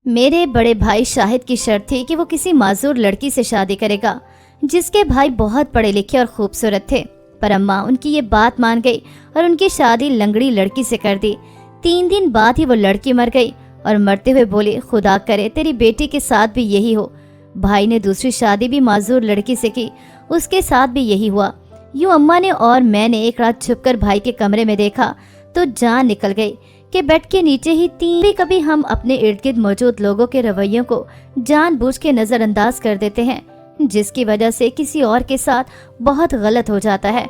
میرے بڑے بھائی شاہد کی شرط تھی کہ وہ کسی معذور لڑکی سے شادی کرے گا جس کے بھائی بہت پڑھے لکھے اور خوبصورت تھے، پر اماں ان کی یہ بات مان گئی اور ان کی شادی لنگڑی لڑکی سے کر دی۔ 3 دن بعد ہی وہ لڑکی مر گئی اور مرتے ہوئے بولی، خدا کرے تیری بیٹی کے ساتھ بھی یہی ہو۔ بھائی نے دوسری شادی بھی معذور لڑکی سے کی، اس کے ساتھ بھی یہی ہوا۔ یوں اماں نے اور میں نے ایک رات چھپ کر بھائی کے کمرے میں دیکھا تو جان نکل گئی کہ بیڈ کے نیچے ہی کبھی ہم اپنے ارد گرد موجود لوگوں کے رویوں کو جان بوجھ کے نظر انداز کر دیتے ہیں، جس کی وجہ سے کسی اور کے ساتھ بہت غلط ہو جاتا ہے،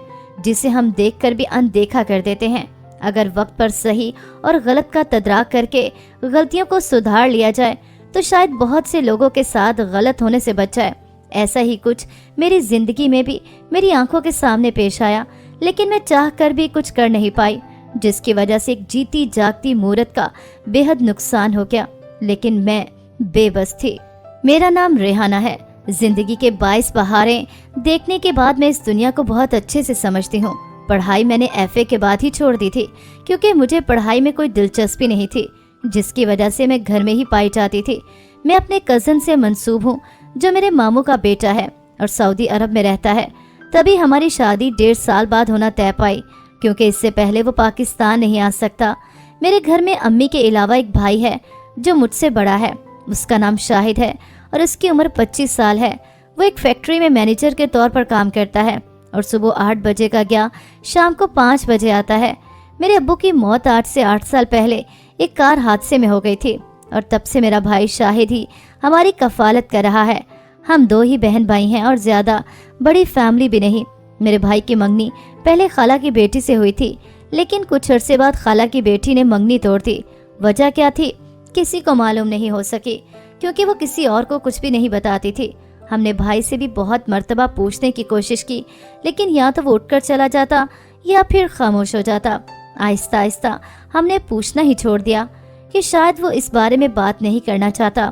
جسے ہم دیکھ کر بھی اندیکھا کر دیتے ہیں۔ اگر وقت پر صحیح اور غلط کا تدراک کر کے غلطیوں کو سدھار لیا جائے تو شاید بہت سے لوگوں کے ساتھ غلط ہونے سے بچ جائے۔ ایسا ہی کچھ میری زندگی میں بھی میری آنکھوں کے سامنے پیش آیا، لیکن میں چاہ کر بھی کچھ کر نہیں پائی، جس کی وجہ سے ایک جیتی جاگتی مورت کا بے حد نقصان ہو گیا، لیکن میں بے بس تھی۔ میرا نام ریحانہ ہے۔ زندگی کے 22 بہاریں دیکھنے کے بعد میں اس دنیا کو بہت اچھے سے سمجھتی ہوں۔ پڑھائی میں نے FA کے بعد ہی چھوڑ دی تھی، کیونکہ مجھے پڑھائی میں کوئی دلچسپی نہیں تھی، جس کی وجہ سے میں گھر میں ہی پائی جاتی تھی۔ میں اپنے کزن سے منسوب ہوں جو میرے ماموں کا بیٹا ہے اور سعودی عرب میں رہتا ہے۔ تبھی ہماری شادی 1.5 سال بعد ہونا طے پائی، کیونکہ اس سے پہلے وہ پاکستان نہیں آ سکتا۔ میرے گھر میں امی کے علاوہ ایک بھائی ہے جو مجھ سے بڑا ہے، اس کا نام شاہد ہے اور اس کی عمر 25 سال ہے۔ وہ ایک فیکٹری میں مینیجر کے طور پر کام کرتا ہے اور صبح 8 بجے کا گیا شام کو 5 بجے آتا ہے۔ میرے ابو کی موت 8 سے 8 سال پہلے ایک کار حادثے میں ہو گئی تھی اور تب سے میرا بھائی شاہد ہی ہماری کفالت کر رہا ہے۔ ہم 2 ہی بہن بھائی ہیں اور زیادہ بڑی فیملی بھی نہیں۔ میرے بھائی کی منگنی پہلے خالہ کی بیٹی سے ہوئی تھی، لیکن کچھ عرصے بعد خالہ کی بیٹی نے منگنی توڑ دی۔ وجہ کیا تھی کسی کو معلوم نہیں ہو سکی، کیونکہ وہ کسی اور کو کچھ بھی نہیں بتاتی تھی۔ ہم نے بھائی سے بھی بہت مرتبہ پوچھنے کی کوشش کی، لیکن یا تو وہ اٹھ کر چلا جاتا یا پھر خاموش ہو جاتا۔ آہستہ آہستہ ہم نے پوچھنا ہی چھوڑ دیا کہ شاید وہ اس بارے میں بات نہیں کرنا چاہتا۔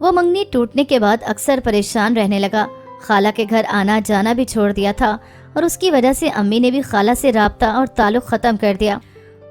وہ منگنی ٹوٹنے کے بعد اکثر پریشان رہنے لگا، خالہ کے گھر آنا جانا بھی چھوڑ دیا تھا اور اس کی وجہ سے امی نے بھی خالہ سے رابطہ اور تعلق ختم کر دیا۔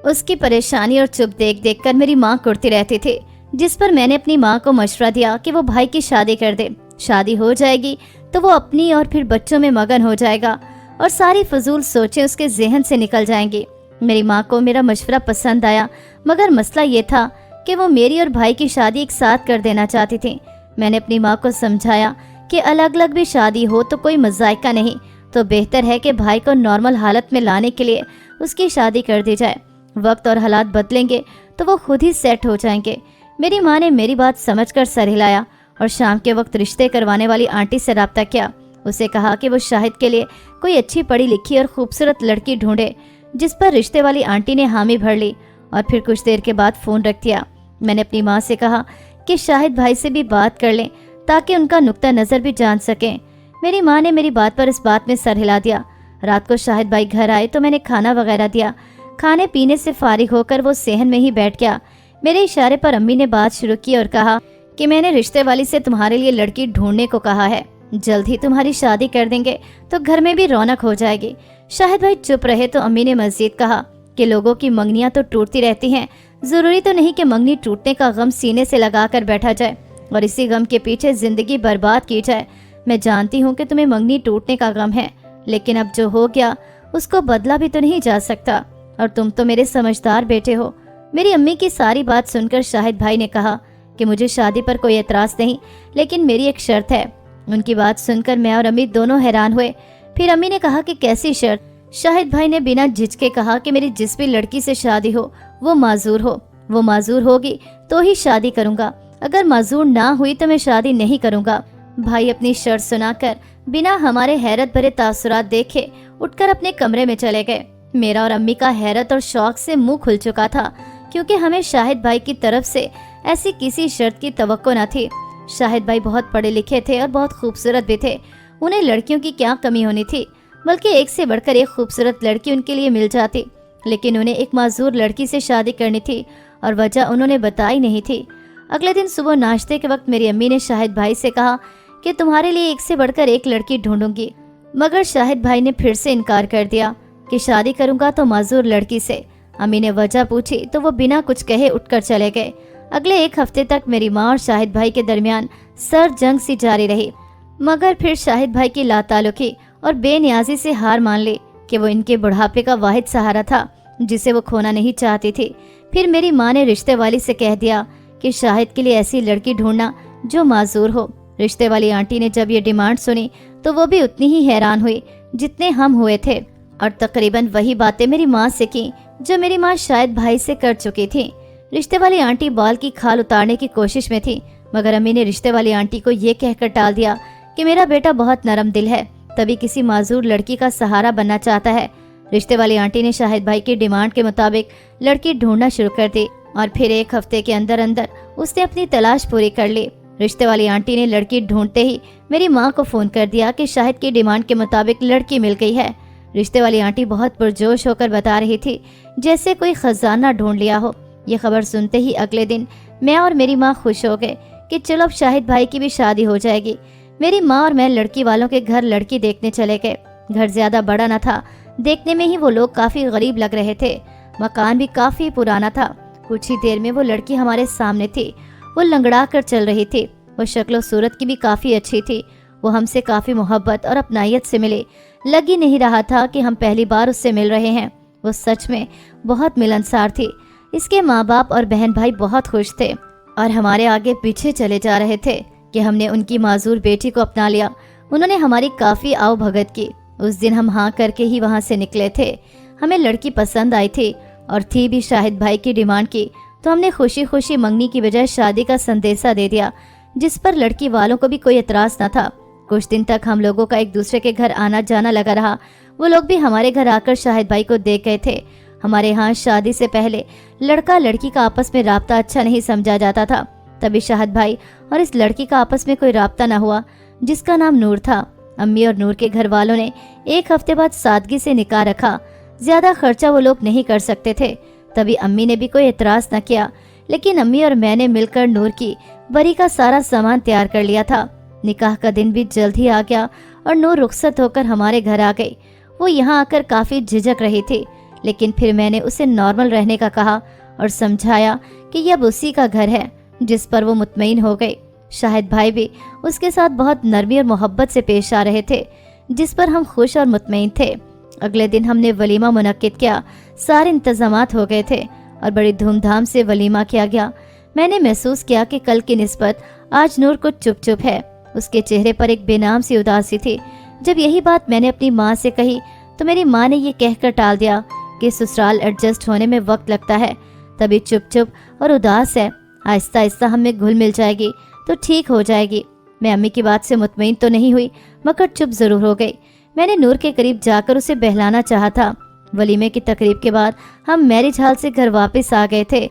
اس کی پریشانی اور چپ دیکھ دیکھ کر میری ماں کرتی رہتی تھی، جس پر میں نے اپنی ماں کو مشورہ دیا کہ وہ بھائی کی شادی کر دے۔ شادی ہو جائے گی تو وہ اپنی اور پھر بچوں میں مگن ہو جائے گا اور ساری فضول سوچیں اس کے ذہن سے نکل جائیں گی۔ میری ماں کو میرا مشورہ پسند آیا، مگر مسئلہ یہ تھا کہ وہ میری اور بھائی کی شادی ایک ساتھ کر دینا چاہتی تھی۔ میں نے اپنی ماں کو سمجھایا کہ الگ الگ بھی شادی ہو تو کوئی مذائقہ نہیں، تو بہتر ہے کہ بھائی کو نارمل حالت میں لانے کے لیے اس کی شادی کر دی جائے۔ وقت اور حالات بدلیں گے تو وہ خود ہی سیٹ ہو جائیں گے۔ میری ماں نے میری بات سمجھ کر سر ہلایا اور شام کے وقت رشتے کروانے والی آنٹی سے رابطہ کیا۔ اسے کہا کہ وہ شاہد کے لیے کوئی اچھی پڑھی لکھی اور خوبصورت لڑکی ڈھونڈے، جس پر رشتے والی آنٹی نے حامی بھر لی اور پھر کچھ دیر کے بعد فون رکھ دیا۔ میں نے اپنی ماں سے کہا کہ شاہد بھائی سے بھی بات کر لیں تاکہ ان کا نقطہ نظر بھی جان سکیں۔ میری ماں نے میری بات پر اس بات میں سر ہلا دیا۔ رات کو شاہد بھائی گھر آئے تو میں نے کھانا وغیرہ دیا۔ کھانے پینے سے فارغ ہو کر وہ صحن میں ہی بیٹھ گیا۔ میرے اشارے پر امی نے بات شروع کی اور کہا کہ میں نے رشتے والی سے تمہارے لیے لڑکی ڈھونڈنے کو کہا ہے، جلد ہی تمہاری شادی کر دیں گے تو گھر میں بھی رونق ہو جائے گی۔ شاہد بھائی چپ رہے تو امی نے مزید کہا کہ لوگوں کی منگنیاں تو ٹوٹتی رہتی ہیں، ضروری تو نہیں کہ منگنی ٹوٹنے کا غم سینے سے لگا کر بیٹھا جائے اور اسی غم کے پیچھے زندگی برباد کی جائے۔ میں جانتی ہوں کہ تمہیں منگنی ٹوٹنے کا غم ہے، لیکن اب جو ہو گیا اس کو بدلا بھی تو نہیں جا سکتا، اور تم تو میرے سمجھدار بیٹے ہو۔ میری امی کی ساری بات سن کر شاہد بھائی نے کہا کہ مجھے شادی پر کوئی اعتراض نہیں، لیکن میری ایک شرط ہے۔ ان کی بات سن کر میں اور امی دونوں حیران ہوئے۔ پھر امی نے کہا کہ کیسی شرط؟ شاہد بھائی نے بنا جھجکے کہا کہ میری جس بھی لڑکی سے شادی ہو وہ معذور ہوگی تو ہی شادی کروں گا، اگر معذور نہ ہوئی تو میں شادی نہیں کروں گا۔ بھائی اپنی شرط سنا کر بنا ہمارے حیرت بھرے تاثرات دیکھے اٹھ کر اپنے کمرے میں چلے گئے۔ میرا اور امی کا حیرت اور شوق سے منہ کھل چکا تھا، کیونکہ ہمیں شاہد بھائی کی طرف سے ایسی کسی شرط کی توقع نہ تھی۔ شاہد بھائی بہت پڑھے لکھے تھے اور بہت خوبصورت بھی تھے۔ انہیں لڑکیوں کی کیا کمی ہونی تھی، بلکہ ایک سے بڑھ کر ایک خوبصورت لڑکی ان کے لیے مل جاتی، لیکن انہیں ایک معذور لڑکی سے شادی کرنی تھی اور وجہ انہوں نے بتائی نہیں تھی۔ اگلے دن صبح ناشتے کے وقت میری امی نے شاہد بھائی سے کہا کہ تمہارے لیے ایک سے بڑھ کر ایک لڑکی ڈھونڈوں گی، مگر شاہد بھائی نے پھر سے انکار کر دیا کہ شادی کروں گا تو معذور لڑکی سے۔ امی نے وجہ پوچھی تو وہ بنا کچھ کہے اٹھ کر چلے گئے۔ अगले एक हफ्ते तक मेरी माँ और शाहिद भाई के दरमियान सर जंग सी जारी रही, मगर फिर शाहिद भाई की लाताल्लुकी और बेनियाजी से हार मान ली कि वो इनके बुढ़ापे का वाहिद सहारा था जिसे वो खोना नहीं चाहती थी। फिर मेरी माँ ने रिश्ते वाली से कह दिया कि शाहिद के लिए ऐसी लड़की ढूंढना जो माजूर हो। रिश्ते वाली आंटी ने जब ये डिमांड सुनी तो वो भी उतनी ही हैरान हुई जितने हम हुए थे, और तकरीबन वही बातें मेरी माँ से की जो मेरी माँ शाहिद भाई से कर चुकी थी। रिश्ते वाली आंटी बाल की खाल उतारने की कोशिश में थी, मगर अम्मी ने रिश्ते वाली आंटी को ये कहकर टाल दिया कि मेरा बेटा बहुत नरम दिल है, तभी किसी माजूर लड़की का सहारा बनना चाहता है। रिश्ते वाली आंटी ने शाहिद भाई की डिमांड के मुताबिक लड़की ढूंढना शुरू कर दी और फिर एक हफ्ते के अंदर अंदर उसने अपनी तलाश पूरी कर ली। रिश्ते वाली आंटी ने लड़की ढूंढते ही मेरी माँ को फोन कर दिया कि शाहिद की डिमांड के मुताबिक लड़की मिल गई है। रिश्ते वाली आंटी बहुत पुरजोश होकर बता रही थी जैसे कोई खजाना ढूंढ लिया हो। ये खबर सुनते ही अगले दिन मैं और मेरी माँ खुश हो गए कि चलो अब शाहिद भाई की भी शादी हो जाएगी। मेरी माँ और मैं लड़की वालों के घर लड़की देखने चले गए। घर ज्यादा बड़ा न था, देखने में ही वो लोग काफी गरीब लग रहे थे। मकान भी काफी पुराना था। कुछ ही देर में वो लड़की हमारे सामने थी। वो लंगड़ा कर चल रही थी। वो शक्ल सूरत की भी काफी अच्छी थी। वो हमसे काफी मोहब्बत और अपनायत से मिले। लग ही नहीं रहा था कि हम पहली बार उससे मिल रहे हैं। वो सच में बहुत मिलनसार थी। इसके माँ बाप और बहन भाई बहुत खुश थे और हमारे आगे पीछे चले जा रहे थे कि हमने उनकी माजूर बेटी को अपना लिया। उन्होंने हमारी काफी आओ भगत की। उस दिन हम हाँ करके ही वहाँ से निकले थे। हमें लड़की पसंद आई थी और थी भी शाहिद भाई की डिमांड की, तो हमने खुशी खुशी मंगनी की बजाय शादी का संदेशा दे दिया, जिस पर लड़की वालों को भी कोई एतराज न था। कुछ दिन तक हम लोगों का एक दूसरे के घर आना जाना लगा रहा। वो लोग भी हमारे घर आकर शाहिद भाई को देख गए थे। हमारे यहाँ शादी से पहले लड़का लड़की का आपस में राब्ता अच्छा नहीं समझा जाता था। तभी शाहिद भाई और इस लड़की का आपस में कोई राब्ता न हुआ, जिसका नाम नूर था। अम्मी और नूर के घर वालों ने एक हफ्ते बाद सादगी से निकाह रखा। ज्यादा खर्चा वो लोग नहीं कर सकते थे, तभी अम्मी ने भी कोई एतराज न किया। लेकिन अम्मी और मैंने मिलकर नूर की बरी का सारा सामान तैयार कर लिया था। निकाह का दिन भी जल्द ही आ गया और नूर रुखसत होकर हमारे घर आ गई। वो यहाँ आकर काफी झिझक रही थी, लेकिन फिर मैंने उसे नॉर्मल रहने का कहा और समझाया कि यह अब उसी का घर है, जिस पर वो मुतमईन हो गई। शाहिद भाई भी उसके साथ बहुत नरमी और मोहब्बत से पेश आ रहे थे, जिस पर हम खुश और मुतमईन थे। अगले दिन हमने वलीमा मुनक्किद किया। सारे इंतजामात हो गए थे और बड़ी धूमधाम से वलीमा किया गया। मैंने महसूस किया कि कल की निस्बत आज नूर कुछ चुप चुप है। उसके चेहरे पर एक बेनाम सी उदासी थी। जब यही बात मैंने अपनी माँ से कही तो मेरी माँ ने ये कहकर टाल दिया कि ससुराल एडजस्ट होने में वक्त लगता है, तभी चुप चुप और उदास है। आहिस्ता आहिस्ता हमें घुल मिल जाएगी तो ठीक हो जाएगी। मैं अम्मी की बात से मुतमईन तो नहीं हुई, मगर चुप जरूर हो गई। मैंने नूर के करीब जाकर उसे बहलाना चाहा था। वलीमे की तकरीब के बाद हम मैरिज हॉल से घर वापस आ गए थे।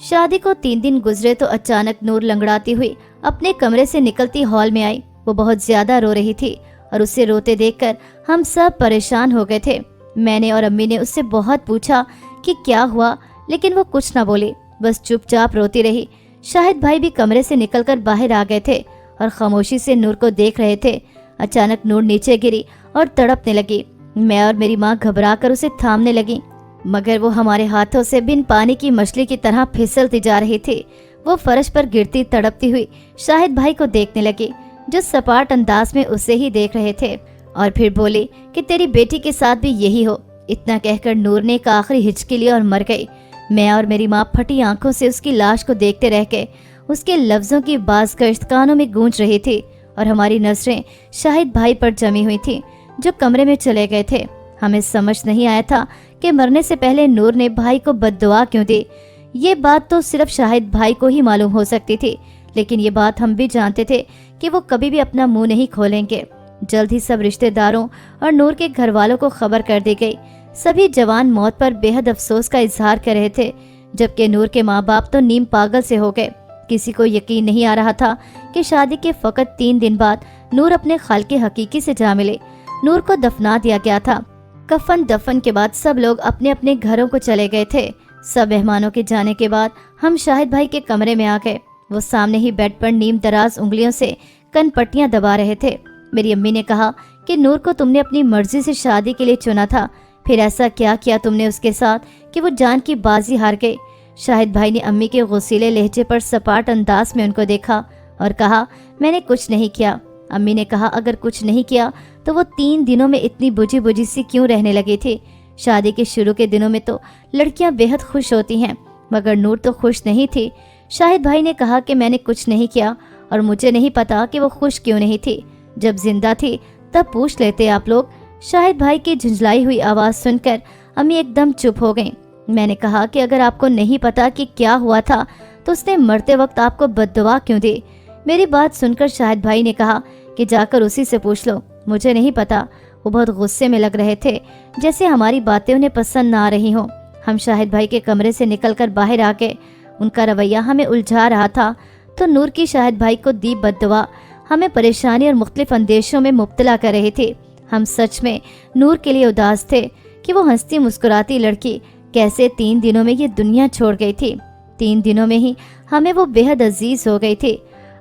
शादी को 3 दिन गुजरे तो अचानक नूर लंगड़ाती हुई अपने कमरे से निकलती हॉल में आई। वो बहुत ज्यादा रो रही थी और उसे रोते देखकर हम सब परेशान हो गए थे। मैंने और अम्मी ने उससे बहुत पूछा कि क्या हुआ, लेकिन वो कुछ ना बोली, बस चुपचाप रोती रही। शाहिद भाई भी कमरे से निकलकर बाहर आ गए थे और खामोशी से नूर को देख रहे थे। अचानक नूर नीचे गिरी और तड़पने लगी। मैं और मेरी माँ घबराकर उसे थामने लगी, मगर वो हमारे हाथों से बिन पानी की मछली की तरह फिसलती जा रही थी। वो फर्श पर गिरती तड़पती हुई शाहिद भाई को देखने लगी, जो सपाट अंदाज में उसे ही देख रहे थे, और फिर बोली कि तेरी बेटी के साथ भी यही हो। इतना कहकर नूर ने एक आखिरी हिचकी ली और मर गई। मैं और मेरी माँ फटी आंखों से उसकी लाश को देखते रह गए। उसके लफ्जों की बाज़गश्त कानों में गूंज रही थी और हमारी नजरें शाहिद भाई पर जमी हुई थी, जो कमरे में चले गए थे। हमें समझ नहीं आया था कि मरने से पहले नूर ने भाई को बद्दुआ क्यों दी। ये बात तो सिर्फ शाहिद भाई को ही मालूम हो सकती थी, लेकिन ये बात हम भी जानते थे कि वो कभी भी अपना मुंह नहीं खोलेंगे। जल्द ही सब रिश्तेदारों और नूर के घर वालों को खबर कर दी गई। सभी जवान मौत पर बेहद अफसोस का इजहार कर रहे थे, जबकि नूर के माँ बाप तो नीम पागल से हो गए। किसी को यकीन नहीं आ रहा था कि शादी के फकत 3 दिन बाद नूर अपने खालके हकीकी से जा मिले। नूर को दफना दिया गया था। कफन दफन के बाद सब लोग अपने अपने घरों को चले गए थे। सब मेहमानों के जाने के बाद हम शाहिद भाई के कमरे में आ गए। वो सामने ही बेड पर नीम दराज उंगलियों से कनपट्टियां दबा रहे थे। मेरी अम्मी ने कहा कि नूर को तुमने अपनी मर्जी से शादी के लिए चुना था, फिर ऐसा क्या किया तुमने उसके साथ कि वो जान की बाजी हार गई। शाहिद भाई ने अम्मी के गुस्सीले लहजे पर सपाट अंदाज में उनको देखा और कहा, मैंने कुछ नहीं किया। अम्मी ने कहा, अगर कुछ नहीं किया तो वो 3 दिनों में इतनी बुझी बुझी सी क्यों रहने लगी थी? शादी के शुरू के दिनों में तो लड़कियां बेहद खुश होती हैं, मगर नूर तो खुश नहीं थी। शाहिद भाई ने कहा कि मैंने कुछ नहीं किया और मुझे नहीं पता कि वो खुश क्यों नहीं थी। जब जिंदा थी तब पूछ लेते आप लोग। शाहिद भाई की झुंझलाई हुई आवाज़ सुनकर अम्मी एकदम चुप हो गईं। मैंने कहा कि अगर आपको नहीं पता कि क्या हुआ था तो उसने मरते वक्त आपको बद्दुआ क्यों दी? मेरी बात सुनकर शाहिद भाई ने कहा कि जाकर उसी से पूछ लो, मुझे नहीं पता। वो बहुत गुस्से में लग रहे थे, जैसे हमारी बातें उन्हें पसंद ना आ रही हों। हम शाहिद भाई के कमरे से निकलकर बाहर आ गए। उनका रवैया हमें उलझा रहा था। तो नूर की शाहिद भाई को दी बद्दुआ हमें परेशानी और मुख्तलिफ अंदेशों में मुब्तला कर रही थी। हम सच में नूर के लिए उदास थे कि वो हंसती मुस्कुराती लड़की कैसे 3 दिनों में ये दुनिया छोड़ गई थी। 3 दिनों में ही हमें वो बेहद अजीज हो गई थी।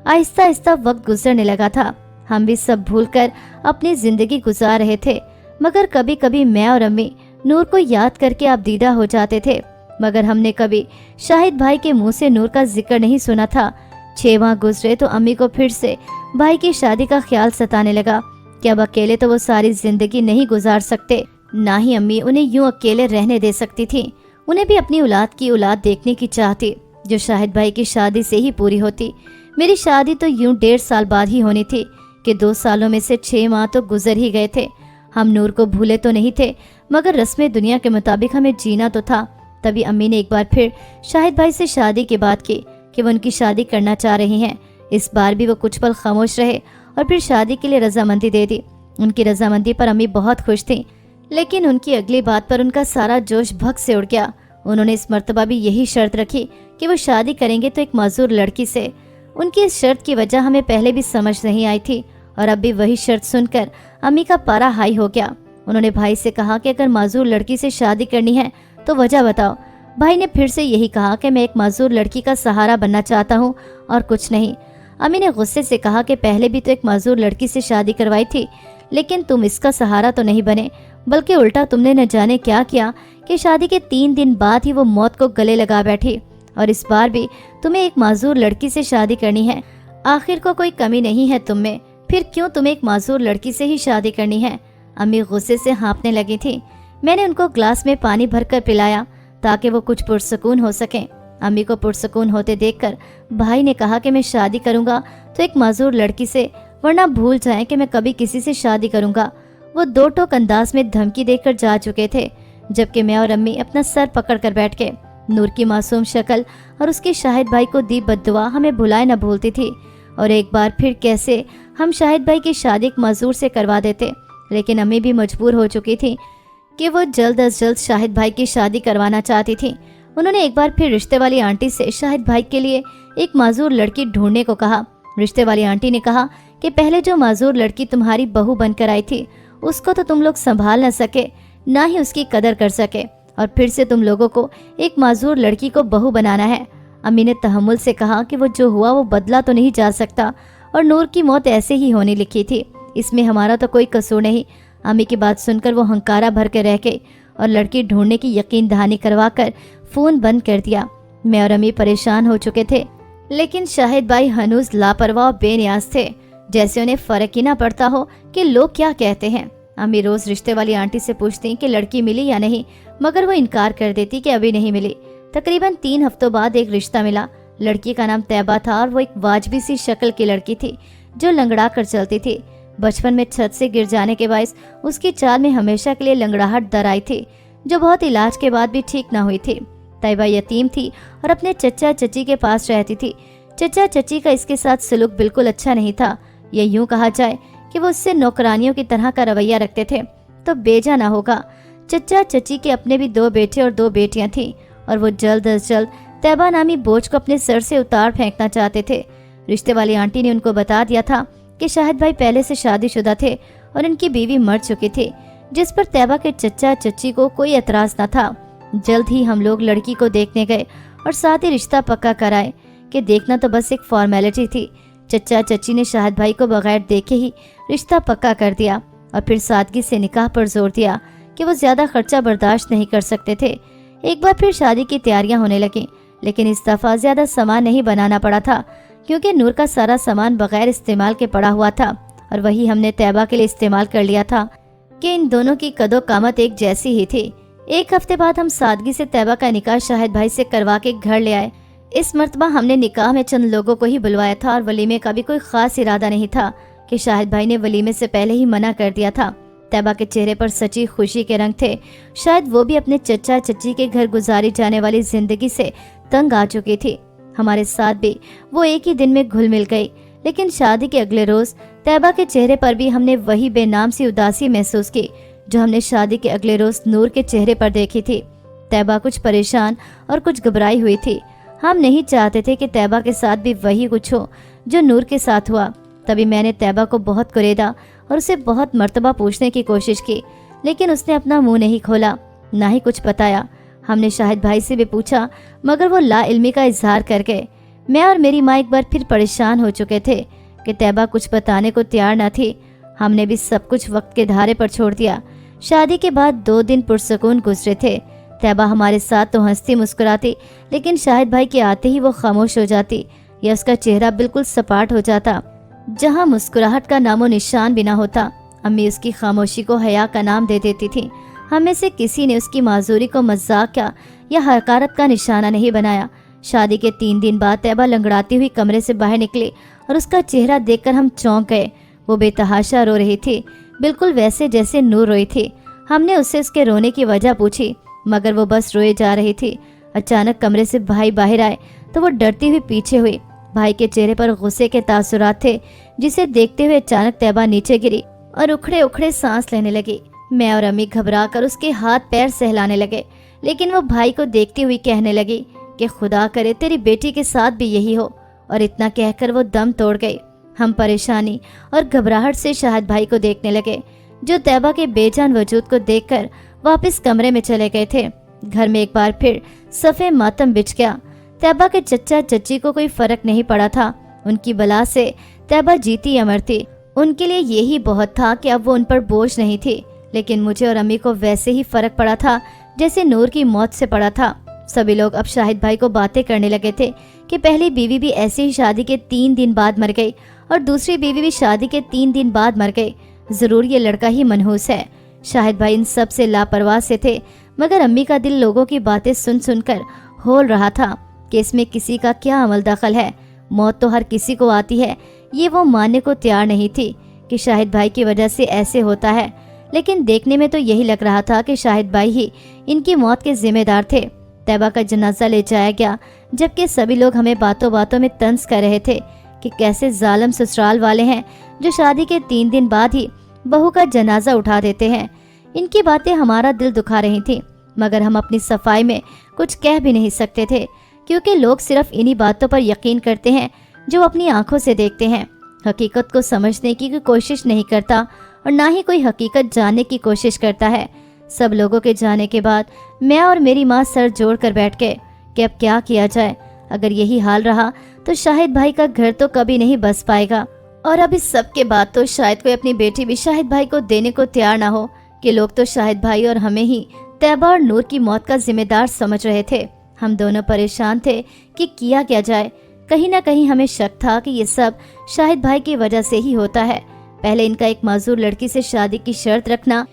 आहिस्ता आहिस्ता वक्त गुजरने लगा था। हम भी सब भूलकर अपनी जिंदगी गुजार रहे थे, मगर कभी कभी मैं और अम्मी नूर को याद करके आप दीदा हो जाते थे। मगर हमने कभी शाहिद भाई के मुंह से नूर का जिक्र नहीं सुना था। 6 माह गुजरे तो अम्मी को फिर से भाई की शादी का ख्याल सताने लगा कि अब अकेले तो वो सारी जिंदगी नहीं गुजार सकते, ना ही अम्मी उन्हें यूं अकेले रहने दे सकती थी। उन्हें भी अपनी औलाद की औलाद देखने की चाह थी, जो शाहिद भाई की शादी से ही पूरी होती। मेरी शादी तो यूं 1.5 साल बाद ही होनी थी कि 2 सालों में से 6 माह तो गुजर ही गए थे। हम नूर को भूले तो नहीं थे, मगर रस्में दुनिया के मुताबिक हमें जीना तो था। तभी अम्मी ने एक बार फिर शाहिद भाई से शादी की बात की कि वो उनकी शादी करना चाह रही हैं। इस बार भी वो कुछ पल खामोश रहे और फिर शादी के लिए रजामंदी दे दी। उनकी रजामंदी पर अम्मी बहुत खुश थी, लेकिन उनकी अगली बात पर उनका सारा जोश भग से उड़ गया। उन्होंने इस मर्तबा भी यही शर्त रखी कि वो शादी करेंगे तो एक माजूर लड़की से। उनकी इस शर्त की वजह हमें पहले भी समझ नहीं आई थी और अब भी वही शर्त सुनकर अम्मी का पारा हाई हो गया। उन्होंने भाई से कहा कि अगर माजूर लड़की से शादी करनी है तो वजह बताओ। भाई ने फिर से यही कहा कि मैं एक माजूर लड़की का सहारा बनना चाहता हूँ और कुछ नहीं। अम्मी ने गुस्से से कहा कि पहले भी तो एक माजूर लड़की से शादी करवाई थी, लेकिन तुम इसका सहारा तो नहीं बने, बल्कि उल्टा तुमने न जाने क्या किया कि शादी के 3 दिन बाद ही वो मौत को गले लगा बैठी। और इस बार भी तुम्हें एक माजूर लड़की से शादी करनी है। आखिर को कोई कमी नहीं है तुम में, फिर क्यों तुम्हें एक माजूर लड़की से ही शादी करनी है? अम्मी गुस्से से हाँफने लगी थी। मैंने उनको ग्लास में पानी भरकर पिलाया ताकि वो कुछ पुरसकून हो सकें। अम्मी को पुरसकून होते देखकर भाई ने कहा कि मैं शादी करूंगा तो एक माजूर लड़की से, वरना भूल जाएं कि मैं कभी किसी से शादी करूंगा। वो 2 टोक अंदाज में धमकी देकर जा चुके थे, जबकि मैं और अम्मी अपना सर पकड़ कर बैठ गए। नूर की मासूम शक्ल और उसके शाहिद भाई को दी बद्दुआ हमें भुलाए न भूलती थी। और एक बार फिर कैसे हम शाहिद भाई की शादी एक मजदूर से करवा देते, लेकिन अम्मी भी मजबूर हो चुकी थी कि वो जल्द अज जल्द शाहिद भाई की शादी करवाना चाहती थी। उन्होंने एक बार फिर रिश्ते वाली आंटी से शाहिद भाई के लिए एक माजूर लड़की ढूंढने को कहा। रिश्ते वाली आंटी ने कहा कि पहले जो माजूर लड़की तुम्हारी बहू बनकर आई थी उसको तो तुम लोग संभाल न सके, ना ही उसकी कदर कर सके, और फिर से तुम लोगों को एक माजूर लड़की को बहू बनाना है। अम्मी ने तहम्मुल से कहा कि वो जो हुआ वो बदला तो नहीं जा सकता और नूर की मौत ऐसे ही होने लिखी थी, इसमें हमारा तो कोई कसूर नहीं। अम्मी की बात सुनकर वो हंकारा भर के रह गई और लड़की ढूंढने की यकीन दहानी करवा कर फोन बंद कर दिया। मैं और अम्मी परेशान हो चुके थे, लेकिन शाहिद भाई हनूज लापरवाह और बेनियाज थे, जैसे उन्हें फर्क ही ना पड़ता हो कि लोग क्या कहते हैं। अम्मी रोज रिश्ते वाली आंटी से पूछती कि लड़की मिली या नहीं, मगर वो इनकार कर देती कि अभी नहीं मिली। तकरीबन 3 हफ्तों बाद एक रिश्ता मिला। लड़की का नाम तैयबा था और वो एक वाजबी सी शक्ल की लड़की थी जो लंगड़ा कर चलती थी। बचपन में छत से गिर जाने के बायस उसकी चाल में हमेशा के लिए लंगड़ाहट दर आई थी, जो बहुत इलाज के बाद भी ठीक ना हुई थी। तैयबा यतीम थी और अपने चचा चची के पास रहती थी। चचा चची का इसके साथ सलूक बिल्कुल अच्छा नहीं था, या यूं कहा जाए कि वो उससे नौकरानियों की तरह का रवैया रखते थे तो बेजा ना होगा। चचा चची के अपने भी 2 बेटे और 2 बेटियां थीं और वो जल्द अज जल्द तैयबा नामी बोझ को अपने सर से उतार फेंकना चाहते थे। रिश्ते वाली आंटी ने उनको बता दिया था कि शाहिद भाई पहले से शादीशुदा थे और उनकी बीवी मर चुकी थी, जिस पर तैयबा के चचा चची को कोई एतराज न था। जल्द ही हम लोग लड़की को देखने गए और साथ ही रिश्ता पक्का कराए कि देखना तो बस एक फॉर्मेलिटी थी। चचा चची ने शाहिद भाई को बगैर देखे ही रिश्ता पक्का कर दिया और फिर सादगी से निकाह पर जोर दिया कि वो ज्यादा खर्चा बर्दाश्त नहीं कर सकते थे। एक बार फिर शादी की तैयारियां होने लगी। लेकिन इस दफ़ा ज़्यादा सामान नहीं बनाना पड़ा था, क्योंकि नूर का सारा सामान बगैर इस्तेमाल के पड़ा हुआ था और वही हमने तैयबा के लिए इस्तेमाल कर लिया था कि इन दोनों की कदो कामत एक जैसी ही थी। एक हफ्ते बाद हम सादगी से तैयबा का निकाह शाहिद भाई से करवा के घर ले आए। इस मर्तबा हमने निकाह में चंद लोगों को ही बुलवाया था और वलीमे का भी कोई खास इरादा नहीं था कि शाहिद भाई ने वलीमे से पहले ही मना कर दिया था। तैयबा के चेहरे पर सच्ची खुशी के रंग थे। शायद वो भी अपने चचा चच्ची के घर गुजारी जाने वाली जिंदगी से तंग आ चुकी थी। हमारे साथ भी वो एक ही दिन में घुल मिल गई, लेकिन शादी के अगले रोज तैयबा के चेहरे पर भी हमने वही बेनाम सी उदासी महसूस की जो हमने शादी के अगले रोज नूर के चेहरे पर देखी थी। तैयबा कुछ परेशान और कुछ घबराई हुई थी। हम नहीं चाहते थे कि तैयबा के साथ भी वही कुछ हो जो नूर के साथ हुआ। तभी मैंने तैयबा को बहुत कुरेदा और उसे बहुत मर्तबा पूछने की कोशिश की, लेकिन उसने अपना मुंह नहीं खोला, ना ही कुछ बताया। हमने शाहिद भाई से भी पूछा, मगर वो ला इल्मी का इजहार कर गए। मैं और मेरी माँ एक बार फिर परेशान हो चुके थे कि तैयबा कुछ बताने को तैयार न थी। हमने भी सब कुछ वक्त के धारे पर छोड़ दिया। शादी के बाद 2 दिन पुरसकून गुजरे थे। तैयबा हमारे साथ तो हंसती मुस्कुराती, लेकिन शाहिद भाई के आते ही वो खामोश हो जाती या उसका चेहरा बिल्कुल सपाट हो जाता, जहाँ मुस्कुराहट का नामो निशान भी ना होता। अम्मी उसकी खामोशी को हया का नाम दे देती थी। हम में से किसी ने उसकी माजूरी को मजाक या हकारत का निशाना नहीं बनाया। शादी के 3 दिन बाद तैयबा लंगड़ाती हुई कमरे से बाहर निकली और उसका चेहरा देखकर हम चौंक गए। वो बेतहाशा रो रही थी, बिल्कुल वैसे जैसे नूर रोई थी। हमने उससे उसके रोने की वजह पूछी, मगर वो बस रोए जा रही थी। अचानक कमरे से भाई बाहर आए तो वो डरती हुई पीछे हुई। भाई के चेहरे पर गुस्से के तासुरात थे, जिसे देखते हुए अचानक तैयबा नीचे गिरी और उखड़े उखड़े सांस लेने लगी। मैं और अम्मी घबरा कर उसके हाथ पैर सहलाने लगे, लेकिन वो भाई को देखती हुई कहने लगी कि खुदा करे तेरी बेटी के साथ भी यही हो, और इतना कहकर वो दम तोड़ गई। हम परेशानी और घबराहट से शाहिद भाई को देखने लगे, जो तैयबा के बेजान वजूद को देखकर वापस कमरे में चले गए थे। घर में एक बार फिर सफ़े मातम बिछ गया। तैयबा के चचा चच्ची को कोई फर्क नहीं पड़ा था। उनकी बला से तैयबा जीती अमर थी। उनके लिए यही बहुत था कि अब वो उन पर बोझ नहीं थी, लेकिन मुझे और अम्मी को वैसे ही फर्क पड़ा था जैसे नूर की मौत से पड़ा था। सभी लोग अब शाहिद भाई को बातें करने लगे थे कि पहली बीवी भी ऐसे ही शादी के 3 दिन बाद मर गई और दूसरी बीवी भी शादी के 3 दिन बाद मर गई। जरूर ये लड़का ही मनहूस है। शाहिद भाई इन सब से लापरवाह से थे, मगर अम्मी का दिल लोगों की बातें सुन सुनकर होल रहा था कि इसमें किसी का क्या अमल दखल है। मौत तो हर किसी को आती है, ये वो मानने को तैयार नहीं थी कि शाहिद भाई की वजह से ऐसे होता है। लेकिन देखने में तो यही लग रहा था कि शाहिद भाई ही इनकी मौत के जिम्मेदार थे। तैयबा का जनाजा ले जाया गया, जबकि सभी लोग हमें बातों बातों में तंज कर रहे थे कि कैसे जालिम ससुराल वाले हैं जो शादी के 3 दिन बाद ही बहू का जनाजा उठा देते हैं। इनकी बातें हमारा दिल दुखा रही थी, मगर हम अपनी सफाई में कुछ कह भी नहीं सकते थे, क्योंकि लोग सिर्फ इन्हीं बातों पर यकीन करते हैं जो अपनी आंखों से देखते हैं। हकीकत को समझने की कोई कोशिश नहीं करता और ना ही कोई हकीकत जानने की कोशिश करता है। सब लोगों के जाने के बाद मैं और मेरी माँ सर जोड़ कर बैठ गए कि अब क्या किया जाए। अगर यही हाल रहा तो शाहिद भाई का घर तो कभी नहीं बस पाएगा, और अब इस सब के बाद तो शायद कोई अपनी बेटी भी शाहिद भाई को देने को तैयार ना हो कि लोग तो शाहिद भाई और हमें ही तैयबा और नूर की मौत का जिम्मेदार समझ रहे थे। हम दोनों परेशान थे कि किया क्या जाए। कहीं ना कहीं हमें शक था कि ये सब शाहिद भाई की वजह से ही होता है। पहले इनका एक माजूर लड़की से शादी की शर्त रखना,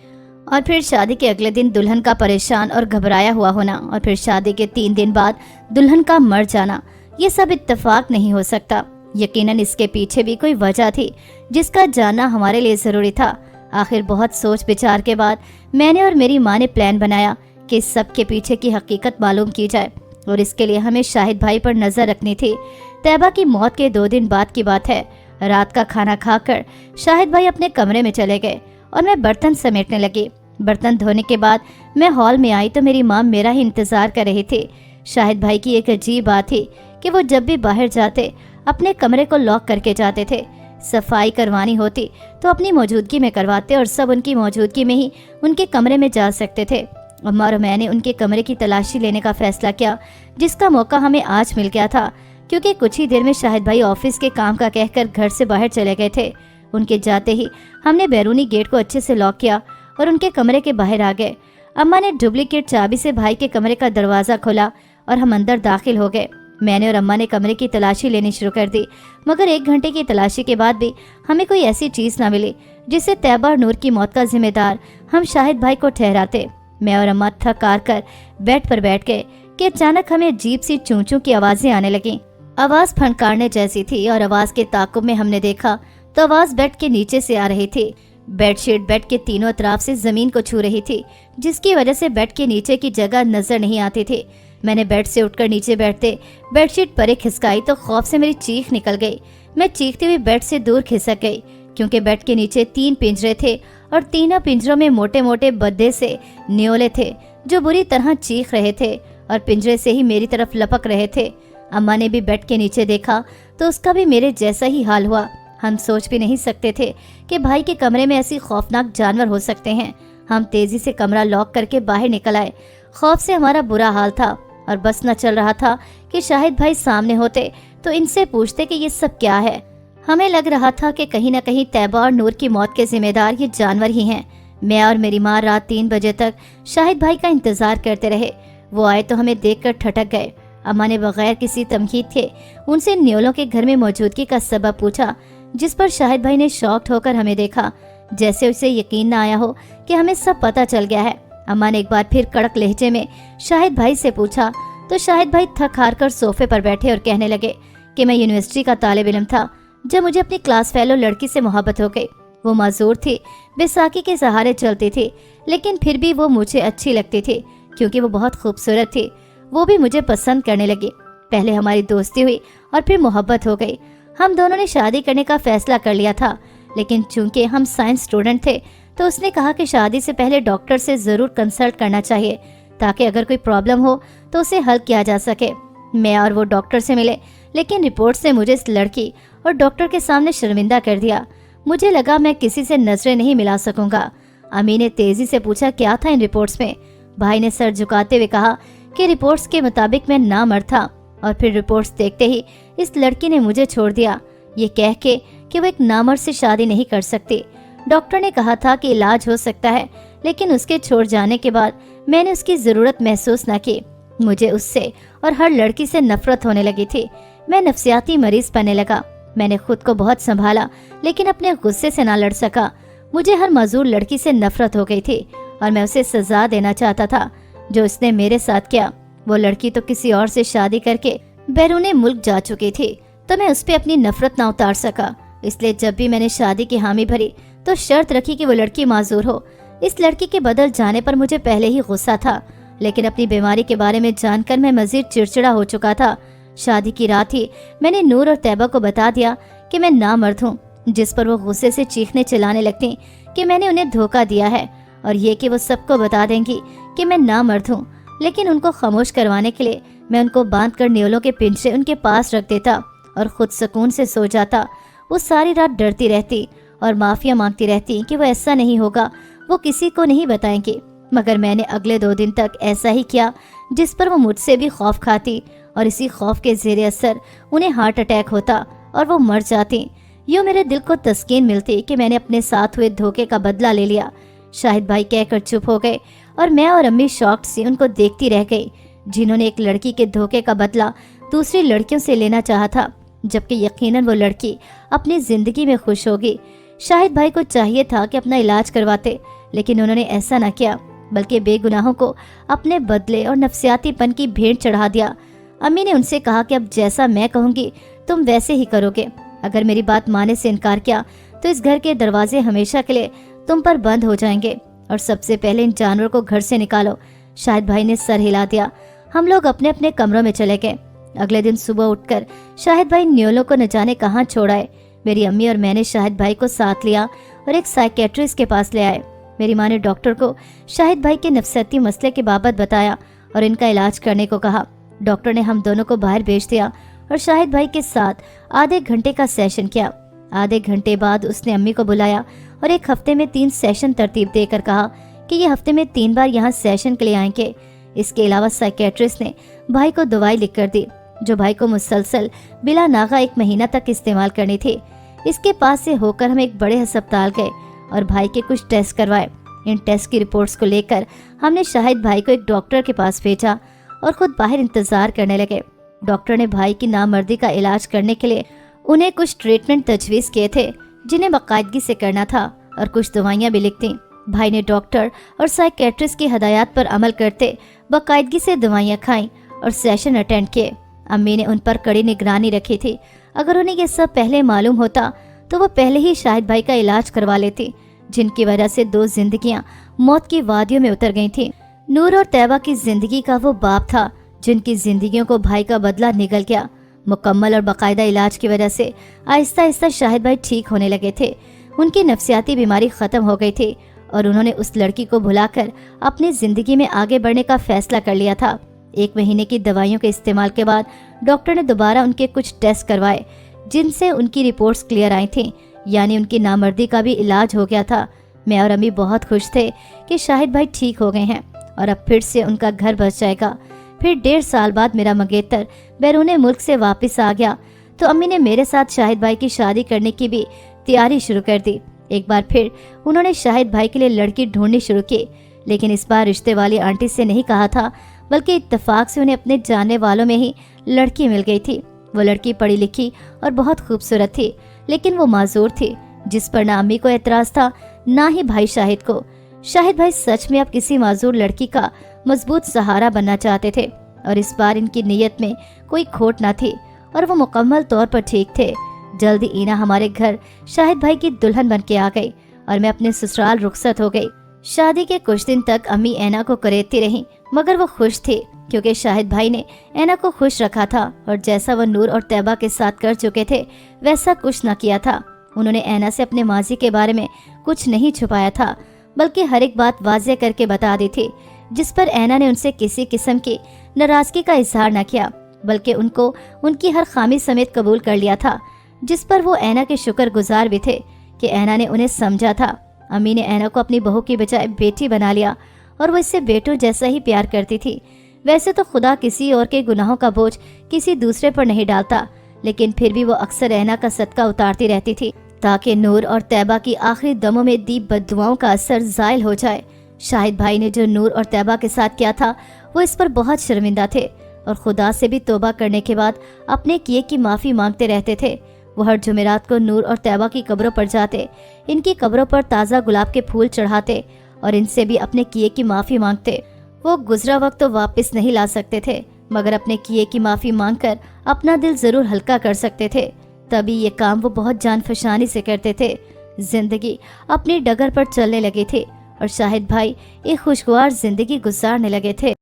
और फिर शादी के अगले दिन दुल्हन का परेशान और घबराया हुआ होना, और फिर शादी के 3 दिन बाद दुल्हन का मर जाना। ये सब इत्तेफाक नहीं हो सकता। यकीनन इसके पीछे भी कोई वजह थी जिसका जानना हमारे लिए जरूरी था। आखिर बहुत सोच विचार के बाद मैंने और मेरी माँ ने प्लान बनाया कि इस सब के पीछे की हकीकत मालूम की जाए, और इसके लिए हमें शाहिद भाई पर नजर रखनी थी। तैयबा की मौत के 2 दिन बाद की बात है। रात का खाना खाकर शाहिद भाई अपने कमरे में चले गए और मैं बर्तन समेटने लगी। बर्तन धोने के बाद मैं हॉल में आई तो मेरी माँ मेरा ही इंतजार कर रही थी। शाहिद भाई की एक अजीब बात थी कि वो जब भी बाहर जाते अपने कमरे को लॉक करके जाते थे। सफाई करवानी होती तो अपनी मौजूदगी में करवाते, और सब उनकी मौजूदगी में ही उनके कमरे में जा सकते थे। अम्मा और मैंने उनके कमरे की तलाशी लेने का फैसला किया, जिसका मौका हमें आज मिल गया था, क्योंकि कुछ ही देर में शाहिद भाई ऑफिस के काम का कहकर घर से बाहर चले गए थे। उनके जाते ही हमने बैरूनी गेट को अच्छे से लॉक किया और उनके कमरे के बाहर आ गए। अम्मा ने डुप्लीकेट चाबी से भाई के कमरे का दरवाज़ा खोला और हम अंदर दाखिल हो गए। मैंने और अम्मा ने कमरे की तलाशी लेनी शुरू कर दी, मगर 1 घंटे की तलाशी के बाद भी हमें कोई ऐसी चीज ना मिली जिससे तैयबा और नूर की मौत का जिम्मेदार हम शाहिद भाई को ठहराते। मैं और अम्मा थक हार कर बेड पर बैठ गए कि अचानक हमें अजीब सी चूं चूं की आवाजें आने लगी। आवाज फनकारने जैसी थी और आवाज के ताक़ुब में हमने देखा तो आवाज बेड के नीचे से आ रही थी। बेडशीट बेड के तीनों तरफ से जमीन को छू रही थी, जिसकी वजह से बेड के नीचे की जगह नजर नहीं आती थी। मैंने बेड से उठकर नीचे बैठते बेडशीट परे खिसकाई तो खौफ से मेरी चीख निकल गई। मैं चीखती हुई बेड से दूर खिसक गई, क्योंकि बेड के नीचे 3 पिंजरे थे और तीनों पिंजरों में मोटे मोटे बद्दे से न्योले थे जो बुरी तरह चीख रहे थे और पिंजरे से ही मेरी तरफ लपक रहे थे। अम्मा ने भी बेड के नीचे देखा तो उसका भी मेरे जैसा ही हाल हुआ। हम सोच भी नहीं सकते थे कि भाई के कमरे में ऐसी खौफनाक जानवर हो सकते हैं। हम तेजी से कमरा लॉक करके बाहर निकल आए। खौफ से हमारा बुरा हाल था और बस न चल रहा था कि शाहिद भाई सामने होते तो इनसे पूछते कि ये सब क्या है। हमें लग रहा था कि कहीं न कहीं तैयबा और नूर की मौत के जिम्मेदार ये जानवर ही हैं। मैं और मेरी माँ रात 3 बजे तक शाहिद भाई का इंतजार करते रहे। वो आए तो हमें देखकर ठटक गए। अम्मा ने बगैर किसी तमहीद के उनसे न्योलों के घर में मौजूदगी का सबब पूछा, जिस पर शाहिद भाई ने शॉक्ड होकर हमें देखा, जैसे उसे यकीन न आया हो कि हमें सब पता चल गया है। अम्मा ने एक बार फिर कड़क लहजे में शाहिद भाई से पूछा तो शाहिद भाई थक हार कर सोफे पर बैठे और कहने लगे कि मैं यूनिवर्सिटी का तालिब इल्म था जब मुझे अपनी क्लास फेलो लड़की से मोहब्बत हो गई। वो माजूर थी, बैसाखी के सहारे चलती थी, लेकिन फिर भी वो मुझे अच्छी लगती थी क्योंकि वो बहुत खूबसूरत थी। वो भी मुझे पसंद करने लगी। पहले हमारी दोस्ती हुई और फिर मोहब्बत हो गई। हम दोनों ने शादी करने का फैसला कर लिया था, लेकिन चूंकि हम साइंस स्टूडेंट थे तो उसने कहा कि शादी से पहले डॉक्टर से जरूर कंसल्ट करना चाहिए ताकि अगर कोई प्रॉब्लम हो तो उसे हल किया जा सके। मैं और वो डॉक्टर से मिले, लेकिन रिपोर्ट से मुझे इस लड़की और डॉक्टर के सामने शर्मिंदा कर दिया। मुझे लगा मैं किसी से नजरें नहीं मिला सकूंगा। अम्मी ने तेजी से पूछा क्या था इन रिपोर्ट्स में। भाई ने सर झुकाते हुए कहा कि रिपोर्ट्स के मुताबिक मैं नामर्द था और फिर रिपोर्ट्स देखते ही इस लड़की ने मुझे छोड़ दिया, ये कह के कि वो एक नामर्द से शादी नहीं कर सकती। डॉक्टर ने कहा था कि इलाज हो सकता है, लेकिन उसके छोड़ जाने के बाद मैंने उसकी जरूरत महसूस न की। मुझे उससे और हर लड़की से नफरत होने लगी थी। मैं नफ्सियाती मरीज बनने लगा। मैंने खुद को बहुत संभाला, लेकिन अपने गुस्से से ना लड़ सका। मुझे हर मजूर लड़की से नफरत हो गई थी और मैं उसे सजा देना चाहता था जो उसने मेरे साथ किया। वो लड़की तो किसी और से शादी करके बैरूने मुल्क जा चुकी थी, तो मैं उस पर अपनी नफरत ना उतार सका। इसलिए जब भी मैंने शादी की हामी भरी तो शर्त रखी कि वो लड़की माजूर हो। इस लड़की के बदल जाने पर मुझे पहले ही गुस्सा था, लेकिन अपनी बीमारी के बारे में जानकर मैं मजीद चिड़चिड़ा हो चुका था। शादी की रात ही मैंने नूर और तैयबा को बता दिया कि मैं नामर्द हूँ, जिस पर वो गुस्से से चीखने चिल्लाने लगती कि मैंने उन्हें धोखा दिया है और ये कि वो सबको बता देंगी कि मैं नामर्द हूँ। लेकिन उनको खामोश करवाने के लिए मैं उनको बांधकर न्योलों के पिंजरे उनके पास रख देता और खुद सुकून से सो जाता। वो सारी रात डरती रहती और माफिया मांगती रहती कि वो ऐसा नहीं होगा, वो किसी को नहीं बताएंगी। मगर मैंने अगले 2 दिन तक ऐसा ही किया, जिस पर वो मुझसे भी खौफ खाती और इसी खौफ के जेरे असर उन्हें हार्ट अटैक होता और वो मर जाती। यूँ मेरे दिल को तस्कीन मिलती कि मैंने अपने साथ हुए धोखे का बदला ले लिया। शाहिद भाई कहकर चुप हो गए और मैं और अम्मी शॉक्ड सी उनको देखती रह गई, जिन्होंने एक लड़की के धोखे का बदला दूसरी लड़कियों से लेना चाहा था, जबकि यकीनन वो लड़की अपनी जिंदगी में खुश होगी। शाहिद भाई को चाहिए था कि अपना इलाज करवाते, लेकिन उन्होंने ऐसा न किया, बल्कि बेगुनाहों को अपने बदले और नफसियातीपन की भेंट चढ़ा दिया। अम्मी ने उनसे कहा कि अब जैसा मैं कहूँगी तुम वैसे ही करोगे। अगर मेरी बात मानने से इनकार किया तो इस घर के दरवाजे हमेशा के लिए तुम पर बंद हो जाएंगे और सबसे पहले इन जानवरों को घर से निकालो। शाहिद भाई ने सर हिला दिया। हम लोग अपने अपने कमरों में चले गए। अगले दिन सुबह उठकर शाहिद भाई न्योलों को न जाने कहाँ छोड़ आए। मेरी अम्मी और मैंने शाहिद भाई को साथ लिया और एक साइकेट्रिस्ट के पास ले आए। मेरी माँ ने डॉक्टर को शाहिद भाई के नफसियाती मसले के बाबत बताया और इनका इलाज करने को कहा। डॉक्टर ने हम दोनों को बाहर भेज दिया और शाहिद भाई के साथ आधे घंटे का सेशन किया। आधे घंटे बाद उसने अम्मी को बुलाया और एक हफ्ते में 3 सेशन तरतीब देकर कहा कि ये हफ्ते में 3 बार यहाँ सेशन के लिए आएंगे। इसके अलावा साइकेट्रिस्ट ने भाई को दवाई लिख कर दी, जो भाई को मुसलसल बिला नागा 1 महीना तक इस्तेमाल करनी थी। इसके पास से होकर हम एक बड़े अस्पताल गए और भाई के कुछ टेस्ट करवाए। इन टेस्ट की रिपोर्ट्स को लेकर हमने शाहिद भाई को एक डॉक्टर के पास भेजा और खुद बाहर इंतजार करने लगे। डॉक्टर ने भाई की नामर्दी का इलाज करने के लिए उन्हें कुछ ट्रीटमेंट तजवीज़ किए थे जिन्हें बाकायदगी से करना था, और कुछ दवाइयाँ भी लिख दी। भाई ने डॉक्टर और साइकेट्रिस्ट की हदायत पर अमल करते बाकायदगी से दवाइयाँ खाईं और सेशन अटेंड किए। अम्मी ने उन पर कड़ी निगरानी रखी थी। अगर उन्हें ये सब पहले मालूम होता तो वो पहले ही शाहिद भाई का इलाज करवा लेती, जिनकी वजह से 2 जिंदगियां मौत की वादियों में उतर गई थीं। नूर और तैयबा की जिंदगी का वो बाप था जिनकी जिंदगियों को भाई का बदला निगल गया। मुकम्मल और बाकायदा इलाज की वजह से आहिस्ता आहिस्ता शाहिद भाई ठीक होने लगे थे। उनकी नफ्सियाती बीमारी खत्म हो गई थी और उन्होंने उस लड़की को भुलाकर अपनी जिंदगी में आगे बढ़ने का फैसला कर लिया था। 1 महीने की दवाइयों के इस्तेमाल के बाद डॉक्टर ने दोबारा उनके कुछ टेस्ट करवाए जिनसे उनकी रिपोर्ट्स क्लियर आई थीं, यानी उनकी नामर्दी का भी इलाज हो गया था। मैं और अम्मी बहुत खुश थे कि शाहिद भाई ठीक हो गए हैं और अब फिर से उनका घर बस जाएगा। फिर 1.5 साल बाद मेरा मंगेतर बैरून मुल्क से वापस आ गया तो अम्मी ने मेरे साथ शाहिद भाई की शादी करने की भी तैयारी शुरू कर दी। एक बार फिर उन्होंने शाहिद भाई के लिए लड़की ढूंढनी शुरू की, लेकिन इस बार रिश्ते वाली आंटी से नहीं कहा था, बल्कि इत्तेफाक से उन्हें अपने जानने वालों में ही लड़की मिल गई थी। वो लड़की पढ़ी लिखी और बहुत खूबसूरत थी, लेकिन वो माजूर थी, जिस पर ना अम्मी को एतराज था ना ही भाई शाहिद को। शाहिद भाई सच में अब किसी माजूर लड़की का मजबूत सहारा बनना चाहते थे और इस बार इनकी नीयत में कोई खोट ना थी और वो मुकम्मल तौर पर ठीक थे। जल्दी ईना हमारे घर शाहिद भाई की दुल्हन बन के आ गई और मैं अपने ससुराल रुखसत हो गई। शादी के कुछ दिन तक अम्मी ऐना को करेती रही, मगर वो खुश थी क्योंकि शाहिद भाई ने ऐना को खुश रखा था और जैसा वो नूर और तैयबा के साथ कर चुके थे वैसा कुछ न किया था। उन्होंने ऐना से अपने माजी के बारे में कुछ नहीं छुपाया था, बल्कि हर एक बात वाज़ेह करके बता दी थी, जिस पर ऐना ने उनसे किसी किस्म की नाराजगी का इजहार न किया, बल्कि उनको उनकी हर खामी समेत कबूल कर लिया था, जिस पर वो ऐना के शुक्रगुजार भी थे कि ऐना ने उन्हें समझा था। अम्मी ने ऐना को अपनी बहू की बजाय बेटी बना लिया और वो इससे बेटों जैसा ही प्यार करती थी। वैसे तो खुदा किसी और के गुनाहों का बोझ किसी दूसरे पर नहीं डालता, लेकिन फिर भी वो अक्सर ऐना का सदका उतारती रहती थी ताकि नूर और तैयबा की आखिरी दमों में दी बद्दुआओं का असर ज़ाइल हो जाए। शाहिद भाई ने जो नूर और तैयबा के साथ किया था वो इस पर बहुत शर्मिंदा थे और खुदा से भी तौबा करने के बाद अपने किए की माफ़ी मांगते रहते थे। वो हर जुमेरात को नूर और तैयबा की कब्रों पर जाते, इनकी कब्रों पर ताज़ा गुलाब के फूल चढ़ाते और इनसे भी अपने किए की माफ़ी मांगते। वो गुजरा वक्त तो वापस नहीं ला सकते थे, मगर अपने किए की माफ़ी मांगकर अपना दिल ज़रूर हल्का कर सकते थे। तभी ये काम वो बहुत जान फशानी से करते थे। जिंदगी अपनी डगर पर चलने लगी थी और शाहिद भाई एक खुशगवार जिंदगी गुजारने लगे थे।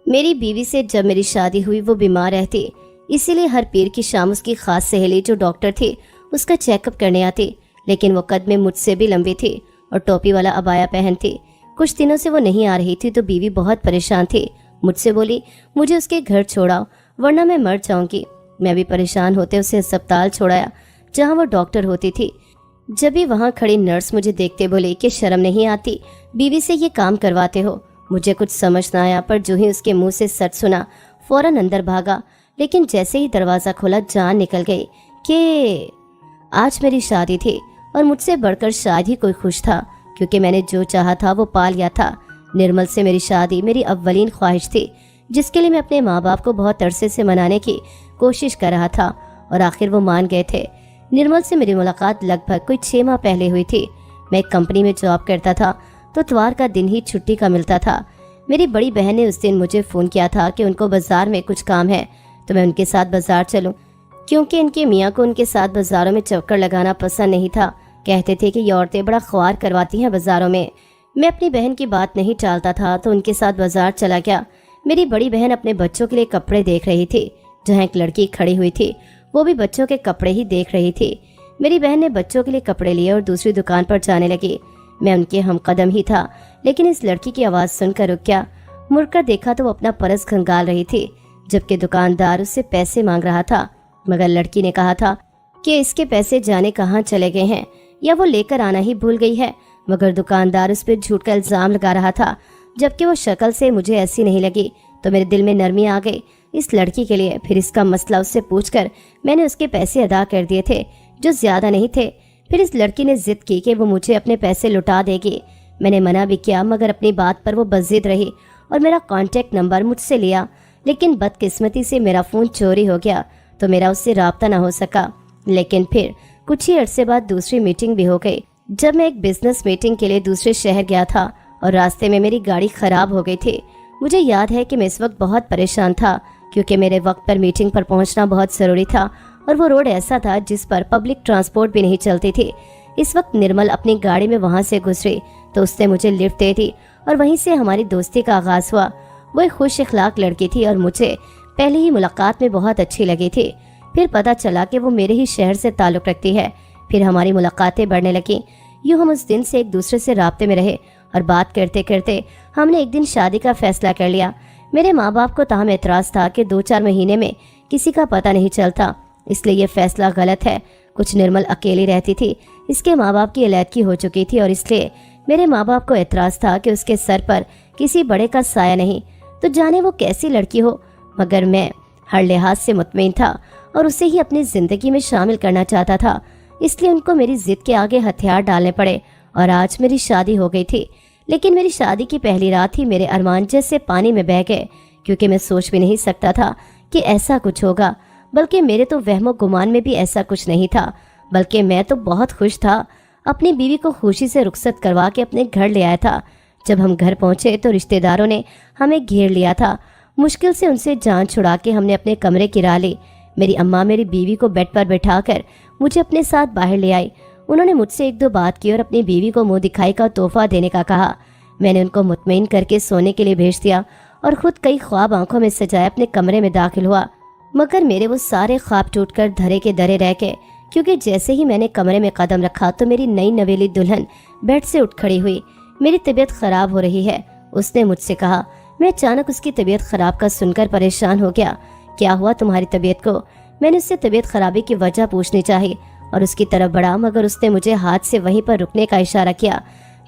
मेरी बीवी से जब मेरी शादी हुई वो बीमार रहती, इसीलिए हर पीर की शाम उसकी खास सहेली जो डॉक्टर थी उसका चेकअप करने आती, लेकिन वो कद में मुझसे भी लंबी थी और टोपी वाला अबाया पहनती। कुछ दिनों से वो नहीं आ रही थी तो बीवी बहुत परेशान थी। मुझसे बोली, मुझे उसके घर छोड़ाओ वरना मैं मर जाऊंगी। मैं भी परेशान होते उसे अस्पताल छोड़ाया जहाँ वो डॉक्टर होती थी। जब भी वहाँ खड़ी नर्स मुझे देखते बोली कि शर्म नहीं आती बीवी से ये काम करवाते हो। मुझे कुछ समझ ना आया, पर जो ही उसके मुंह से सच सुना फौरन अंदर भागा, लेकिन जैसे ही दरवाज़ा खोला जान निकल गई कि आज मेरी शादी थी और मुझसे बढ़कर शायद ही कोई खुश था, क्योंकि मैंने जो चाहा था वो पा लिया था। निर्मल से मेरी शादी मेरी अव्वलीन ख्वाहिश थी, जिसके लिए मैं अपने माँ बाप को बहुत अरसे से मनाने की कोशिश कर रहा था और आखिर वो मान गए थे। निर्मल से मेरी मुलाकात लगभग कोई 6 माह पहले हुई थी। मैं एक कंपनी में जॉब करता था तो इतवार का दिन ही छुट्टी का मिलता था। मेरी बड़ी बहन ने उस दिन मुझे फ़ोन किया था कि उनको बाज़ार में कुछ काम है तो मैं उनके साथ बाज़ार चलूं, क्योंकि इनके मियाँ को उनके साथ बाज़ारों में चक्कर लगाना पसंद नहीं था। कहते थे कि ये औरतें बड़ा ख्वार करवाती हैं बाज़ारों में। मैं अपनी बहन की बात नहीं टालता था तो उनके साथ बाज़ार चला गया। मेरी बड़ी बहन अपने बच्चों के लिए कपड़े देख रही थी। जहाँ एक लड़की खड़ी हुई थी वो भी बच्चों के कपड़े ही देख रही थी। मेरी बहन ने बच्चों के लिए कपड़े लिए और दूसरी दुकान पर जाने लगी। मैं उनके हमकदम ही था, लेकिन इस लड़की की आवाज़ सुनकर रुक गया। मुड़कर देखा तो वो अपना पर्स खंगाल रही थी, जबकि दुकानदार उससे पैसे मांग रहा था। मगर लड़की ने कहा था कि इसके पैसे जाने कहाँ चले गए हैं या वो लेकर आना ही भूल गई है। मगर दुकानदार उस पर झूठ का इल्ज़ाम लगा रहा था, जबकि वो शक्ल से मुझे ऐसी नहीं लगी। तो मेरे दिल में नरमी आ गई इस लड़की के लिए। फिर इसका मसला उससे पूछकर मैंने उसके पैसे अदा कर दिए थे, जो ज़्यादा नहीं थे। फिर इस लड़की ने जिद की कि वो मुझे अपने पैसे लौटा देगी। मैंने मना भी किया, मगर अपनी बात पर वो बज़िद रही اور میرا کانٹیکٹ نمبر مجھ سے لیا، لیکن بدقسمتی سے میرا فون چوری ہو گیا تو میرا اس سے رابطہ نہ ہو سکا۔ لیکن پھر کچھ ہی عرصے بعد دوسری میٹنگ بھی ہو گئی، جب میں ایک بزنس میٹنگ کے لیے دوسرے شہر گیا تھا اور راستے میں میری گاڑی خراب ہو گئی تھی۔ مجھے یاد ہے کہ میں اس وقت بہت پریشان تھا کیونکہ میرے وقت پر میٹنگ پر پہنچنا بہت ضروری تھا اور وہ روڈ ایسا تھا جس پر پبلک ٹرانسپورٹ بھی نہیں چلتی تھی۔ اس وقت نرمل اپنی گاڑی میں وہاں سے گزری تو اس نے مجھے لفٹ دے دی اور وہیں سے ہماری دوستی کا آغاز ہوا۔ وہ ایک خوش اخلاق لڑکی تھی اور مجھے پہلی ہی ملاقات میں بہت اچھی لگی تھی۔ پھر پتہ چلا کہ وہ میرے ہی شہر سے تعلق رکھتی ہے۔ پھر ہماری ملاقاتیں بڑھنے لگیں۔ یوں ہم اس دن سے ایک دوسرے سے رابطے میں رہے اور بات کرتے کرتے ہم نے ایک دن شادی کا فیصلہ کر لیا۔ میرے ماں باپ کو تاہم اعتراض تھا کہ 2-4 مہینے میں کسی کا پتہ نہیں چلتا، اس لیے یہ فیصلہ غلط ہے۔ کچھ نرمل اکیلی رہتی تھی، اس کے ماں باپ کی علیحدگی ہو چکی تھی اور اس لیے میرے ماں باپ کو اعتراض تھا کہ اس کے سر پر کسی بڑے کا سایہ نہیں۔ تو جانے وہ کیسی لڑکی ہو، مگر میں ہر لحاظ سے مطمئن تھا اور اسے ہی اپنی زندگی میں شامل کرنا چاہتا تھا، اس لیے ان کو میری ضد کے آگے ہتھیار ڈالنے پڑے اور آج میری شادی ہو گئی تھی۔ لیکن میری شادی کی پہلی رات ہی میرے ارمان جیسے پانی میں بہہ گئے، کیونکہ میں سوچ بھی نہیں سکتا تھا کہ ایسا کچھ ہوگا، بلکہ میرے تو وہم و گمان میں بھی ایسا کچھ نہیں تھا، بلکہ میں تو بہت خوش تھا۔ اپنی بیوی کو خوشی سے رخصت کروا کے اپنے گھر لے آیا تھا۔ جب ہم گھر پہنچے تو رشتہ داروں نے ہمیں گھیر لیا تھا۔ مشکل سے ان سے جان چھڑا کے ہم نے اپنے کمرے کرا لی۔ میری اماں میری بیوی کو بیڈ پر بٹھا کر مجھے اپنے ساتھ باہر لے آئی۔ انہوں نے مجھ سے 1-2 بات کی اور اپنی بیوی کو منہ دکھائی کا تحفہ دینے کا کہا۔ میں نے ان کو مطمئن کر کے سونے کے لیے بھیج دیا اور خود کئی خواب آنکھوں میں سجائے اپنے کمرے میں داخل ہوا، مگر میرے وہ سارے خواب ٹوٹ کر دھرے کے دھرے رہ گئے، کیونکہ جیسے ہی میں نے کمرے میں قدم رکھا تو میری نئی نویلی دلہن بیڈ سے اٹھ کھڑی ہوئی۔ میری طبیعت خراب ہو رہی ہے، اس نے مجھ سے کہا۔ میں اچانک اس کی طبیعت خراب کا سن کر پریشان ہو گیا۔ کیا ہوا تمہاری طبیعت کو؟ میں نے اس سے طبیعت خرابی کی وجہ پوچھنی چاہی اور اس کی طرف بڑھا، مگر اس نے مجھے ہاتھ سے وہیں پر رکنے کا اشارہ کیا۔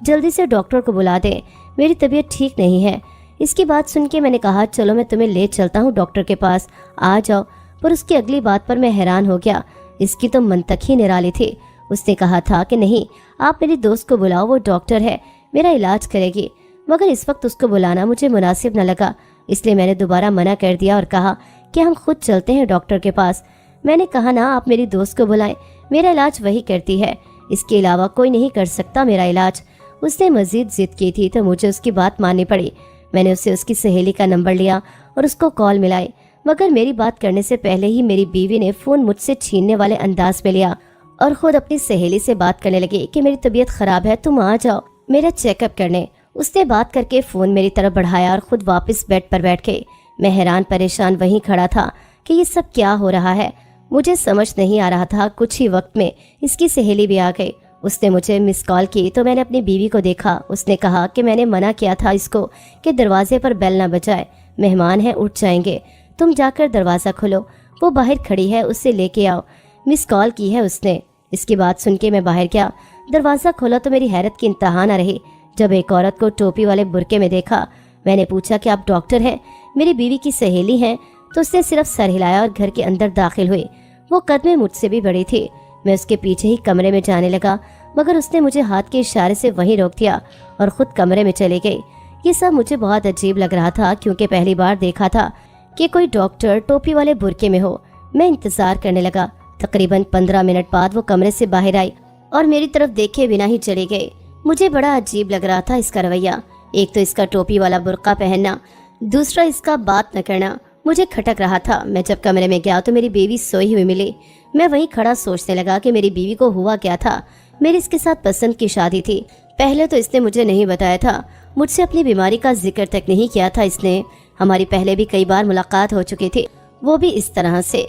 جلدی سے ڈاکٹر کو بلا دے، میری طبیعت ٹھیک نہیں ہے۔ اس کی بات سن کے میں نے کہا چلو میں تمہیں لے چلتا ہوں ڈاکٹر کے پاس، آ جاؤ۔ پر اس کی اگلی بات پر میں حیران ہو گیا، اس کی تو منطق ہی نرالی تھی۔ اس نے کہا تھا کہ نہیں، آپ میری دوست کو بلاؤ، وہ ڈاکٹر ہے، میرا علاج کرے گی، مگر اس وقت اس کو بلانا مجھے مناسب نہ لگا، اس لیے میں نے دوبارہ منع کر دیا اور کہا کہ ہم خود چلتے ہیں ڈاکٹر کے پاس۔ میں نے کہا نا، آپ میری دوست کو بلائیں، میرا علاج وہی کرتی ہے، اس کے علاوہ کوئی نہیں کر سکتا میرا علاج۔ اس نے مزید ضد کی تھی تو مجھے اس کی بات ماننی پڑی۔ میں نے اسے اس کی سہیلی کا نمبر لیا اور اس کو کال ملائی، مگر میری بات کرنے سے پہلے ہی میری بیوی نے فون مجھ سے چھیننے والے انداز میں لیا اور خود اپنی سہیلی سے بات کرنے لگی کہ میری طبیعت خراب ہے، تم آ جاؤ میرا چیک اپ کرنے۔ اس نے بات کر کے فون میری طرف بڑھایا اور خود واپس بیڈ پر بیٹھ گئی۔ میں حیران پریشان وہیں کھڑا تھا کہ یہ سب کیا ہو رہا ہے، مجھے سمجھ نہیں آ رہا تھا۔ کچھ ہی وقت میں اس کی سہیلی بھی آ گئی، اس نے مجھے مس کال کی تو میں نے اپنی بیوی کو دیکھا۔ اس نے کہا کہ میں نے منع کیا تھا اس کو کہ دروازے پر بیل نہ بجائے، مہمان ہیں اٹھ جائیں گے، تم جا کر دروازہ کھولو، وہ باہر کھڑی ہے، اسے لے کے آؤ، مس کال کی ہے اس نے۔ اس کی بات سن کے میں باہر گیا، دروازہ کھولا تو میری حیرت کی انتہا نہ رہی جب ایک عورت کو ٹوپی والے برقعے میں دیکھا۔ میں نے پوچھا کہ آپ ڈاکٹر ہیں، میری بیوی کی سہیلی ہیں؟ تو اس نے صرف سر ہلایا اور گھر کے اندر داخل ہوئی۔ وہ قدمیں مجھ سے بھی بڑی تھی۔ میں اس کے پیچھے ہی کمرے میں جانے لگا، مگر اس نے مجھے ہاتھ کے اشارے سے وہیں روک دیا اور خود کمرے میں چلی گئی۔ یہ سب مجھے بہت عجیب لگ رہا تھا کیونکہ پہلی بار دیکھا تھا کہ کوئی ڈاکٹر ٹوپی والے برقعے میں ہو۔ میں انتظار کرنے لگا۔ تقریباً 15 منٹ بعد وہ کمرے سے باہر آئی اور میری طرف دیکھے بنا ہی چلی گئی۔ مجھے بڑا عجیب لگ رہا تھا اس کا رویہ، ایک تو اس کا ٹوپی والا برقع پہننا، دوسرا اس کا بات نہ کرنا۔ مجھے کھٹک رہا تھا۔ میں جب کمرے میں گیا تو میری بیوی سوئی ہوئی ملی۔ میں وہیں کھڑا سوچنے لگا کہ میری بیوی کو ہوا کیا تھا۔ میری اس کے ساتھ پسند کی شادی تھی، پہلے تو اس نے مجھے نہیں بتایا تھا، مجھ سے اپنی بیماری کا ذکر تک نہیں کیا تھا اس نے۔ ہماری پہلے بھی کئی بار ملاقات ہو چکی تھی، وہ بھی اس طرح سے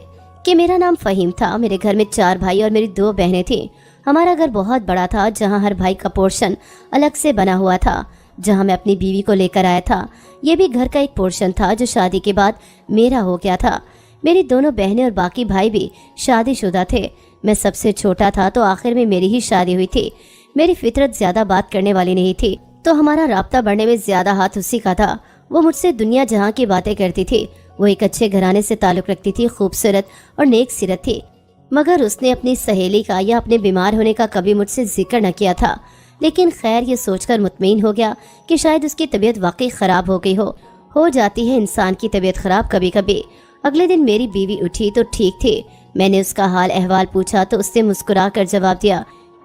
کہ میرا نام فہیم تھا، میرے گھر میں 4 بھائی اور میری 2 بہنیں تھیں۔ ہمارا گھر بہت بڑا تھا جہاں ہر بھائی کا پورشن الگ سے بنا ہوا تھا، جہاں میں اپنی بیوی کو لے کر آیا تھا۔ یہ بھی گھر کا ایک پورشن تھا جو شادی کے بعد میرا ہو گیا تھا۔ میری دونوں بہنیں اور باقی بھائی بھی شادی شدہ تھے، میں سب سے چھوٹا تھا تو آخر میں میری ہی شادی ہوئی تھی۔ میری فطرت زیادہ بات کرنے والی نہیں تھی تو ہمارا رابطہ بڑھنے میں زیادہ ہاتھ اسی کا تھا۔ وہ مجھ سے دنیا جہاں کی باتیں کرتی تھی۔ وہ ایک اچھے گھرانے سے تعلق رکھتی تھی، خوبصورت اور نیک سیرت تھی، مگر اس نے اپنی سہیلی کا یا اپنے بیمار ہونے کا کبھی مجھ سے ذکر نہ کیا تھا۔ لیکن خیر یہ سوچ کر مطمئن ہو گیا کہ شاید اس کی طبیعت واقعی خراب ہو گئی ہو جاتی ہے انسان کی طبیعت خراب کبھی کبھی۔ اگلے دن میری بیوی اٹھی تو ٹھیک تھی۔ میں نے اس کا حال احوال پوچھا تو اس نے مسکرا کر جواب دیا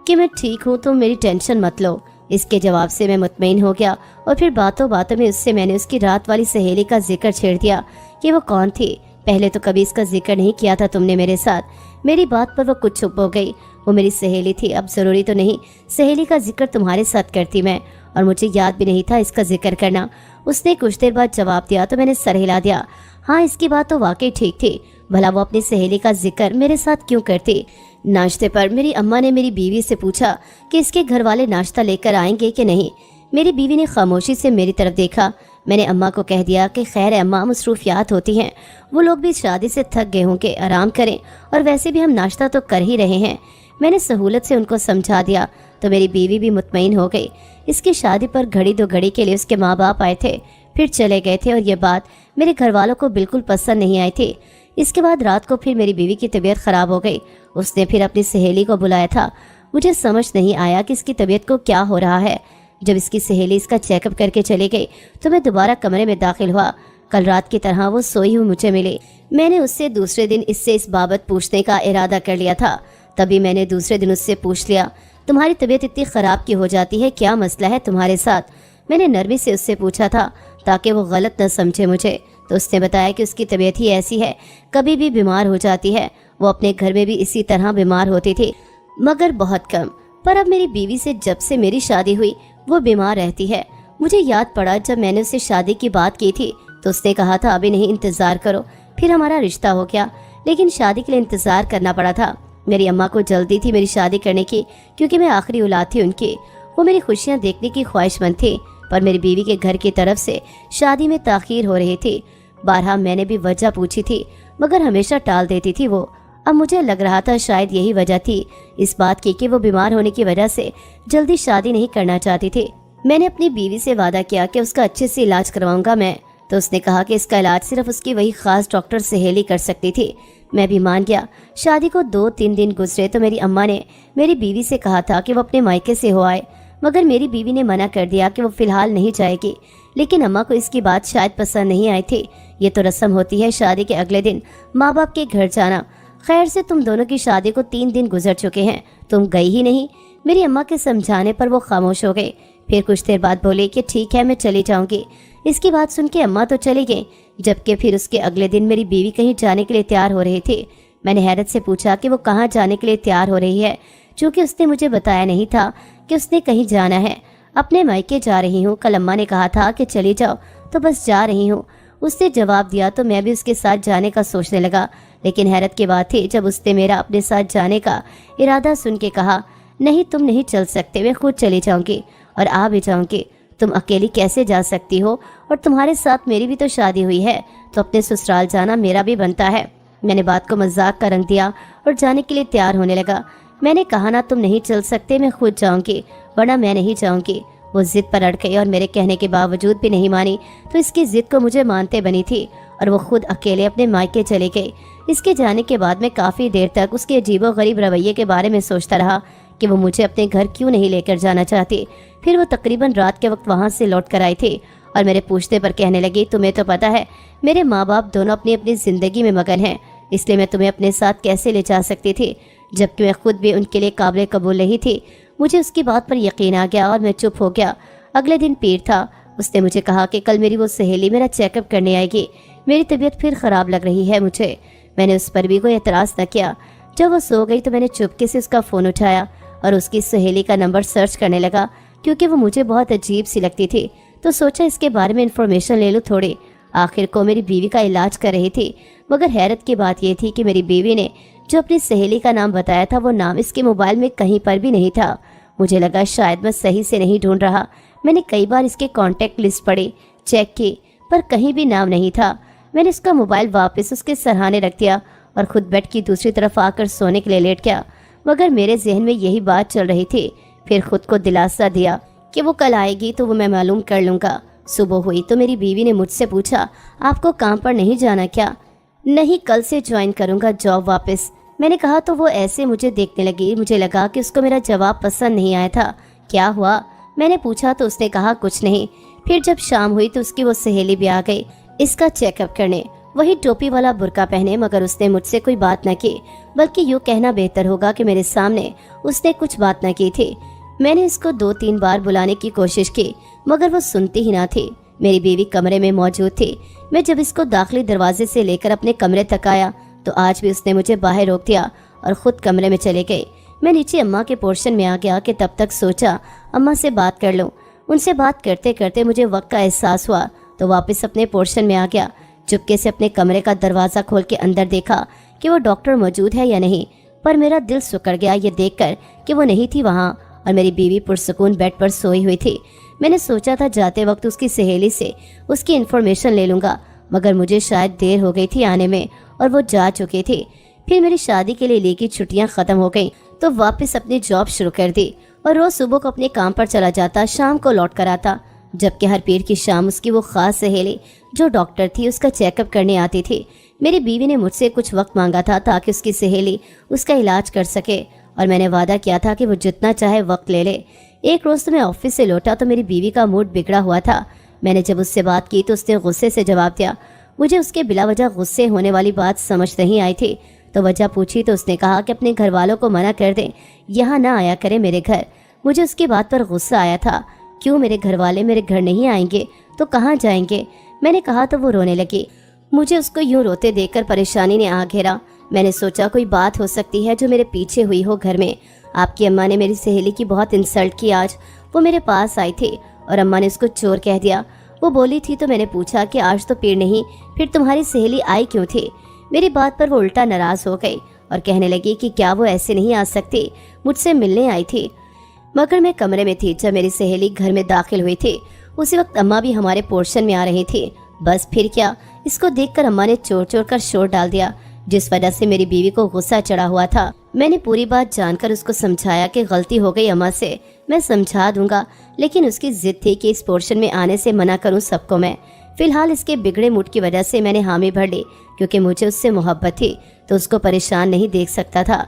کہ میں ٹھیک ہوں، تم میری ٹینشن مت لو۔ اس کے جواب سے میں مطمئن ہو گیا اور پھر باتوں باتوں میں نے اس کی رات والی سہیلی کا ذکر چھیڑ دیا کہ وہ کون تھی۔ پہلے تو کبھی اس کا ذکر نہیں کیا تھا تم نے میرے ساتھ۔ میری بات پر وہ کچھ چپ ہو گئی۔ وہ میری سہیلی تھی، اب ضروری تو نہیں سہیلی کا ذکر تمہارے ساتھ کرتی میں، اور مجھے یاد بھی نہیں تھا اس کا ذکر کرنا۔ اس نے کچھ دیر بعد جواب دیا تو میں نے سر ہلا دیا۔ ہاں اس کی بات تو واقعی ٹھیک تھی، بھلا وہ اپنی سہیلی کا ذکر میرے ساتھ کیوں کرتی؟ ناشتے پر میری اماں نے میری بیوی سے پوچھا کہ اس کے گھر والے ناشتہ لے کر آئیں گے کہ نہیں۔ میری بیوی نے خاموشی سے میری طرف دیکھا۔ میں نے اماں کو کہہ دیا کہ خیر اماں، مصروفیات ہوتی ہیں، وہ لوگ بھی شادی سے تھک گئے ہوں کہ آرام کریں، اور ویسے بھی ہم ناشتہ تو کر ہی رہے ہیں۔ میں نے سہولت سے ان کو سمجھا دیا تو میری بیوی بھی مطمئن ہو گئی۔ اس کی شادی پر گھڑی دو گھڑی کے لیے اس کے ماں باپ آئے تھے، پھر چلے گئے تھے، اور یہ بات میرے گھر والوں کو بالکل پسند نہیں آئی تھی۔ اس کے بعد رات کو پھر میری بیوی کی طبیعت خراب ہو گئی۔ اس نے پھر اپنی سہیلی کو بلایا تھا۔ مجھے سمجھ نہیں آیا کہ اس کی طبیعت کو کیا ہو رہا ہے۔ جب اس کی سہیلی اس کا چیک اپ کر کے چلی گئی تو میں دوبارہ کمرے میں داخل ہوا۔ کل رات کی طرح وہ سوئی ہوئی مجھے ملی۔ میں نے اس سے دوسرے دن اس بابت پوچھنے کا ارادہ کر لیا تھا۔ تبھی میں نے دوسرے دن اس سے پوچھ لیا، تمہاری طبیعت اتنی خراب کی ہو جاتی ہے، کیا مسئلہ ہے تمہارے ساتھ؟ میں نے نرمی سے اس سے پوچھا تھا تاکہ وہ غلط نہ سمجھے مجھے، تو اس نے بتایا کہ اس کی طبیعت ہی ایسی ہے، کبھی بھی بیمار ہو جاتی ہے۔ وہ اپنے گھر میں بھی اسی طرح بیمار ہوتی تھی، مگر بہت کم۔ پر اب میری بیوی سے جب سے میری شادی ہوئی وہ بیمار رہتی ہے۔ مجھے یاد پڑا جب میں نے اسے شادی کی بات کی تھی تو اس نے کہا تھا ابھی نہیں، انتظار کرو، پھر ہمارا رشتہ ہو گیا۔ لیکن شادی کے لیے انتظار کرنا پڑا تھا۔ میری اماں کو جلدی تھی میری شادی کرنے کی، کیونکہ میں آخری اولاد تھی ان کی۔ وہ میری خوشیاں دیکھنے کی خواہش مند تھی، پر میری بیوی کے گھر کی طرف سے شادی میں تاخیر ہو رہی تھی۔ بارہا میں نے بھی وجہ پوچھی تھی، مگر ہمیشہ ٹال دیتی تھی وہ۔ اب مجھے لگ رہا تھا شاید یہی وجہ تھی اس بات کی کہ وہ بیمار ہونے کی وجہ سے جلدی شادی نہیں کرنا چاہتی تھی۔ میں نے اپنی بیوی سے وعدہ کیا کہ اس کا اچھے سے علاج کرواؤں گا میں، تو اس نے کہا کہ اس کا علاج صرف اس کی وہی خاص ڈاکٹر سہیلی کر سکتی تھی۔ میں بھی مان گیا۔ شادی کو 2-3 دن گزرے تو میری اماں نے میری بیوی سے کہا تھا کہ وہ اپنے مائکے سے ہو آئے، مگر میری بیوی نے منع کر دیا کہ وہ فی الحال نہیں جائے گی۔ لیکن اماں کو اس کی بات شاید پسند نہیں آئی تھی۔ یہ تو رسم ہوتی ہے شادی کے اگلے دن ماں باپ کے گھر جانا۔ خیر سے تم دونوں کی شادی کو 3 دن گزر چکے ہیں، تم گئی ہی نہیں۔ میری اماں کے سمجھانے پر وہ خاموش ہو گئی، پھر کچھ دیر بعد بولے کہ ٹھیک ہے میں چلی جاؤں گی۔ اس کی بات سن کے اماں تو چلی گئی، جبکہ پھر اس کے اگلے دن میری بیوی کہیں جانے کے لیے تیار ہو رہی تھی۔ میں نے حیرت سے پوچھا کہ وہ کہاں جانے کے لیے تیار ہو رہی ہے، چونکہ اس نے مجھے بتایا نہیں تھا کہ اس نے کہیں جانا ہے۔ اپنے مائکے جا رہی ہوں، کل اماں نے کہا تھا کہ چلی جاؤ، تو بس جا رہی ہوں، اس نے جواب دیا۔ تو میں بھی اس کے ساتھ جانے کا سوچنے لگا، لیکن حیرت کی بات تھی جب اس نے میرا اپنے ساتھ جانے کا ارادہ سن کے کہا نہیں تم نہیں چل سکتے، میں خود چلی جاؤں گی اور آ بھی جاؤں گی۔ تم اکیلی کیسے جا سکتی ہو؟ اور تمہارے ساتھ میری بھی تو شادی ہوئی ہے، تو اپنے سسرال جانا میرا بھی بنتا ہے۔ میں نے بات کو مذاق کا رنگ دیا اور جانے کے لیے تیار ہونے لگا۔ میں نے کہا نا تم نہیں چل سکتے، میں خود جاؤں گی، ورنہ میں نہیں جاؤں گی۔ وہ ضد پر اڑ گئی اور میرے کہنے کے باوجود بھی نہیں مانی، تو اس کی ضد کو مجھے مانتے بنی تھی، اور وہ خود اکیلے اپنے مائکے چلی گئی۔ اس کے جانے کے بعد میں کافی دیر تک اس کے عجیب و غریب رویے کے بارے میں سوچتا رہا کہ وہ مجھے اپنے گھر کیوں نہیں لے کر جانا چاہتی۔ پھر وہ تقریباً رات کے وقت وہاں سے لوٹ کر آئی تھی اور میرے پوچھنے پر کہنے لگی تمہیں تو پتہ ہے میرے ماں باپ دونوں اپنی اپنی زندگی میں مگن ہیں، اس لیے میں تمہیں اپنے ساتھ کیسے لے جا سکتی تھی، جبکہ میں خود بھی ان کے لیے قابل قبول نہیں تھی۔ مجھے اس کی بات پر یقین آ گیا اور میں چپ ہو گیا۔ اگلے دن پیر تھا۔ اس نے مجھے کہا کہ کل میری وہ سہیلی میرا چیک اپ کرنے آئے گی، میری طبیعت پھر خراب لگ رہی ہے مجھے۔ میں نے اس پر بھی کوئی اعتراض نہ کیا۔ جب وہ سو گئی تو میں نے چپکے سے اس کا فون اٹھایا اور اس کی سہیلی کا نمبر سرچ کرنے لگا، کیونکہ وہ مجھے بہت عجیب سی لگتی تھی، تو سوچا اس کے بارے میں انفارمیشن لے لوں تھوڑی۔ آخر کو میری بیوی کا علاج کر رہی تھی، مگر حیرت کی بات یہ تھی کہ میری بیوی نے جو اپنی سہیلی کا نام بتایا تھا وہ نام اس کے موبائل میں کہیں پر بھی نہیں تھا۔ مجھے لگا شاید میں صحیح سے نہیں ڈھونڈ رہا۔ میں نے کئی بار اس کے کانٹیکٹ لسٹ پڑھی، چیک کی، پر کہیں بھی نام نہیں تھا۔ میں نے اس کا موبائل واپس اس کے سرہانے رکھ دیا اور خود بیڈ کی دوسری طرف آ کر سونے کے لیے لیٹ گیا، مگر میرے ذہن میں یہی بات چل رہی تھی۔ پھر خود کو دلاسا دیا کہ وہ کل آئے گی تو وہ میں معلوم کر لوں گا۔ صبح ہوئی تو میری بیوی نے مجھ سے پوچھا آپ کو کام پر نہیں جانا کیا؟ نہیں، کل سے جوائن کروں گا جاب واپس۔ میں نے کہا تو وہ ایسے مجھے دیکھنے لگی، مجھے لگا کہ اس کو میرا جواب پسند نہیں آیا تھا، क्या हुआ? मैंने पूछा तो उसने कहा कुछ नहीं। फिर जब शाम हुई तो उसकी वो सहेली भी आ गई इसका चेकअप करने, वही टोपी वाला बुर्का पहने, मगर उसने मुझसे कोई बात न की, बल्कि यूँ कहना बेहतर होगा कि मेरे सामने उसने कुछ बात न की थी। मैंने इसको 2-3 बार बुलाने की कोशिश की मगर वो सुनती ही ना थी। मेरी बीवी कमरे में मौजूद थी। मैं जब इसको दाखिली दरवाजे से लेकर अपने कमरे तक आया तो आज भी उसने मुझे बाहर रोक दिया और खुद कमरे में चले गए। मैं नीचे अम्मा के पोर्शन में आ गया कि तब तक सोचा अम्मा से बात कर लूं। उनसे बात करते करते मुझे वक्त का एहसास हुआ तो वापस अपने पोर्शन में आ गया। चुपके से अपने कमरे का दरवाज़ा खोल के अंदर देखा कि वो डॉक्टर मौजूद है या नहीं, पर मेरा दिल सिकुड़ गया ये देखकर कि वो नहीं थी वहाँ और मेरी बीवी पुरसुकून बेड पर सोई हुई थी। मैंने सोचा था जाते वक्त उसकी सहेली से उसकी इन्फॉर्मेशन ले लूँगा, मगर मुझे शायद देर हो गई थी आने में और वो जा चुकी थी। फिर मेरी शादी के लिए ली की छुट्टियाँ ख़त्म हो गई तो वापस अपनी जॉब शुरू कर दी और रोज़ सुबह को अपने काम पर चला जाता, शाम को लौट कर आता। जबकि हर पीर की शाम उसकी वो ख़ास सहेली जो डॉक्टर थी उसका चेकअप करने आती थी। मेरी बीवी ने मुझसे कुछ वक्त मांगा था ताकि उसकी सहेली उसका इलाज कर सके और मैंने वादा किया था कि वो जितना चाहे वक्त ले ले। एक रोज़ तो मैं ऑफिस से लौटा तो मेरी बीवी का मूड बिगड़ा हुआ था। मैंने जब उससे बात की तो उसने गुस्से से जवाब दिया। मुझे उसके बिला वजह गुस्से होने वाली बात समझ नहीं आई थी तो वजह पूछी तो उसने कहा कि अपने घर वालों को मना कर दें, यहाँ ना आया करे मेरे घर। मुझे उसकी बात पर गुस्सा आया था। क्यों मेरे घर वाले मेरे घर नहीं आएंगे तो कहाँ जाएंगे? मैंने कहा तो वो रोने लगी। मुझे उसको यूं रोते देखकर परेशानी ने आ घेरा। मैंने सोचा कोई बात हो सकती है जो मेरे पीछे हुई हो घर में। आपकी अम्मा ने मेरी सहेली की बहुत इंसल्ट की आज। वो मेरे पास आई थी और अम्मा ने उसको चोर कह दिया। वो बोली थी तो मैंने पूछा कि आज तो पीर नहीं, फिर तुम्हारी सहेली आई क्यों थी? मेरी बात पर वो उल्टा नाराज हो गई और कहने लगी कि क्या वो ऐसे नहीं आ सकती, मुझसे मिलने आई थी। मगर मैं कमरे में थी जब मेरी सहेली घर में दाखिल हुई थी। उसी वक्त अम्मा भी हमारे पोर्शन में आ रही थी। बस फिर क्या, इसको देखकर अम्मा ने चोर चोर कर शोर डाल दिया, जिस वजह से मेरी बीवी को गुस्सा चढ़ा हुआ था। मैंने पूरी बात जानकर उसको समझाया कि गलती हो गई अम्मा से, मैं समझा दूंगा, लेकिन उसकी जिद थी कि इस पोर्शन में आने से मना करूं सबको मैं। फिलहाल इसके बिगड़े मूड की वजह से मैंने हामी भर ली, क्योंकि मुझे उससे मोहब्बत थी तो उसको परेशान नहीं देख सकता था।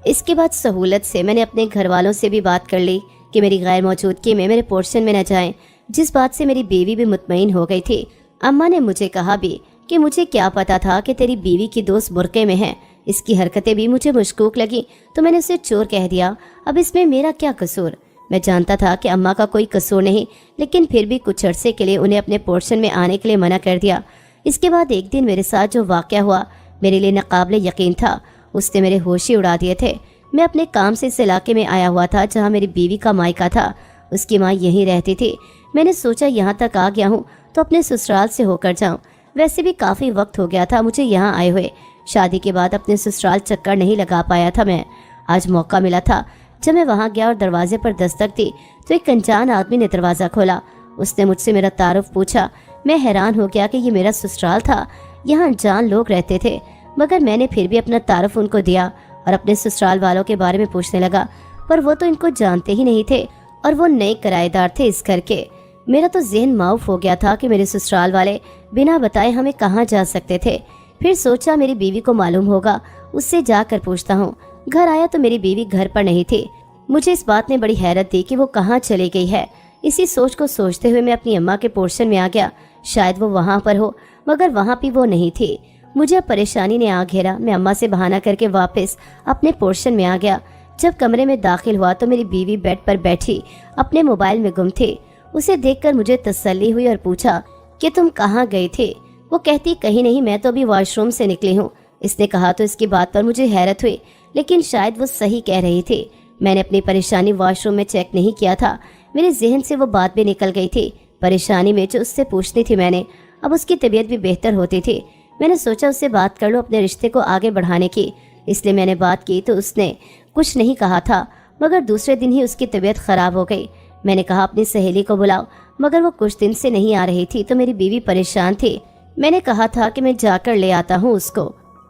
इसके बाद सहूलत से मैंने अपने घर वालों से भी बात कर ली कि मेरी गैर मौजूदगी में मेरे पोर्शन में न जाएं, जिस बात से मेरी बीवी भी मुतमईन हो गई थी। अम्मा ने मुझे कहा भी कि मुझे क्या पता था कि तेरी बीवी की दोस्त बुरके में है। इसकी हरकतें भी मुझे मशकूक लगी तो मैंने उसे चोर कह दिया। अब इसमें मेरा क्या कसूर? मैं जानता था कि अम्मा का कोई कसूर नहीं, लेकिन फिर भी कुछ अरसे के लिए उन्हें अपने पोर्शन में आने के लिए मना कर दिया। इसके बाद एक दिन मेरे साथ जो वाक़या हुआ मेरे लिए नाकाबिले यकीन था। उसने मेरे होश ही उड़ा दिए थे। मैं अपने काम से इस इलाके में आया हुआ था जहाँ मेरी बीवी का मायका था। उसकी माँ यहीं रहती थी। मैंने सोचा यहाँ तक आ गया हूँ तो अपने ससुराल से होकर जाऊँ। वैसे भी काफ़ी वक्त हो गया था मुझे यहाँ आए हुए। शादी के बाद अपने ससुराल चक्कर नहीं लगा पाया था मैं। आज मौका मिला था। जब मैं वहाँ गया और दरवाजे पर दस्तक दी तो एक अनजान आदमी ने दरवाज़ा खोला। उसने मुझसे मेरा तारुफ पूछा। मैं हैरान हो गया कि ये मेरा ससुराल था। यहाँ अनजान लोग रहते थे, मगर मैंने फिर भी अपना तारुफ उनको दिया और अपने ससुराल वालों के बारे में पूछने लगा, पर वो तो इनको जानते ही नहीं थे और वो नए किराएदार थे इस घर के। मेरा तो जहन माऊफ हो गया था कि मेरे ससुराल वाले बिना बताए हमें कहाँ जा सकते थे। फिर सोचा मेरी बीवी को मालूम होगा, उससे जाकर पूछता हूँ। घर आया तो मेरी बीवी घर पर नहीं थी। मुझे इस बात ने बड़ी हैरत दी कि वो कहाँ चली गई है। इसी सोच को सोचते हुए मैं अपनी अम्मा के पोर्शन में आ गया। शायद वो वहाँ पर हो, मगर वहाँ भी वो नहीं थी। मुझे अब परेशानी ने आ घेरा। मैं अम्मा से बहाना करके वापस अपने पोर्शन में आ गया। जब कमरे में दाखिल हुआ तो मेरी बीवी बेड पर बैठी अपने मोबाइल में गुम थी। उसे देखकर मुझे तसल्ली हुई और पूछा कि तुम कहाँ गए थे? वो कहती कहीं नहीं, मैं तो अभी वॉशरूम से निकली हूँ। इसने कहा तो इसकी बात पर मुझे हैरत हुई, लेकिन शायद वो सही कह रही थी। मैंने अपनी परेशानी वॉशरूम में चेक नहीं किया था। मेरे जहन से वो बात भी निकल गई थी। परेशानी में जो उससे पूछनी थी मैंने, अब उसकी तबीयत भी बेहतर होती थी। मैंने सोचा उससे बात कर लो अपने रिश्ते को आगे बढ़ाने की, इसलिए मैंने बात की तो उसने कुछ नहीं कहा था, मगर दूसरे दिन ही उसकी तबीयत ख़राब हो गई। मैंने कहा अपनी सहेली को बुलाओ, मगर वो कुछ दिन से नहीं आ रही थी तो मेरी बीवी परेशान थी। मैंने कहा था कि मैं जाकर ले आता हूँ उसको,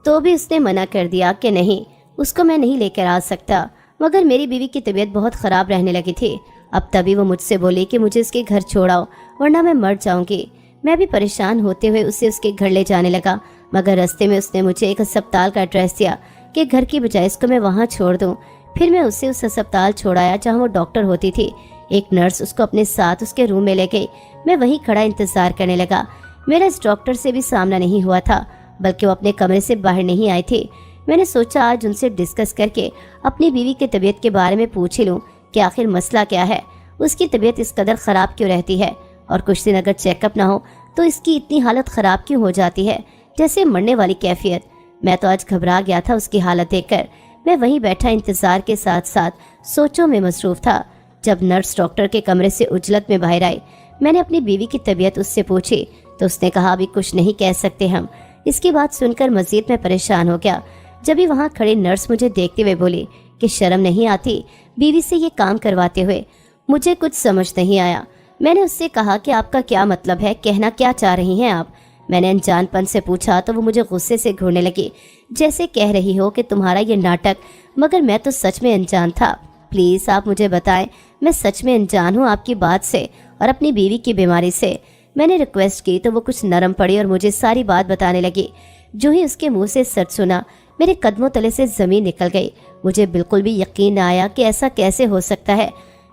तो भी उसने मना कर दिया कि नहीं, उसको मैं नहीं लेकर आ सकता। मगर मेरी बीवी की तबीयत बहुत ख़राब रहने लगी थी। अब तभी वो मुझसे बोली कि मुझे उसके घर छोड़ाओ वरना मैं मर जाऊंगी। मैं भी परेशान होते हुए उसे उसके घर ले जाने लगा, मगर रास्ते में उसने मुझे एक अस्पताल का एड्रेस दिया कि घर की बजाय इसको मैं वहाँ छोड़ दूँ। फिर मैं उसे उस अस्पताल छोड़ाया जहाँ वो डॉक्टर होती थी। एक नर्स उसको अपने साथ उसके रूम में ले गई। मैं वहीं खड़ा इंतजार करने लगा। मेरा इस डॉक्टर से भी सामना नहीं हुआ था, बल्कि वो अपने कमरे से बाहर नहीं आए थे। मैंने सोचा आज उनसे डिस्कस करके अपनी बीवी की तबीयत के बारे में पूछ ही लूं कि आखिर मसला क्या है, उसकी तबीयत इस कदर खराब क्यों रहती है, और कुछ दिन अगर चेकअप ना हो तो इसकी इतनी हालत खराब क्यों हो जाती है, जैसे मरने वाली कैफियत। मैं तो आज घबरा गया था उसकी हालत देखकर। मैं वहीं बैठा इंतजार के साथ साथ सोचों में मसरूफ था। जब नर्स डॉक्टर के कमरे से उजलत में बाहर आई, मैंने अपनी बीवी की तबीयत उससे पूछी तो उसने कहा अभी कुछ नहीं कह सकते हम। इसकी बात सुनकर मजीद मैं परेशान हो गया। जब भी वहाँ खड़े नर्स मुझे देखते हुए बोली कि शर्म नहीं आती बीवी से ये काम करवाते हुए। मुझे कुछ समझ नहीं आया। मैंने उससे कहा कि आपका क्या मतलब है, कहना क्या चाह रही हैं आप। मैंने अनजानपन से पूछा तो वो मुझे गुस्से से घूरने लगी, जैसे कह रही हो कि तुम्हारा ये नाटक। मगर मैं तो सच में अनजान था। प्लीज आप मुझे बताएं, मैं सच में अनजान हूँ आपकी बात से और अपनी बीवी की बीमारी से। मैंने रिक्वेस्ट की तो वो कुछ नरम पड़ी और मुझे सारी बात बताने लगी। जो ही उसके मुंह से सच सुना, मेरे कदमों तले से जमीन निकल गई। मुझे बिल्कुल भी यकीन न आया कि ऐसा कैसे हो सकता है।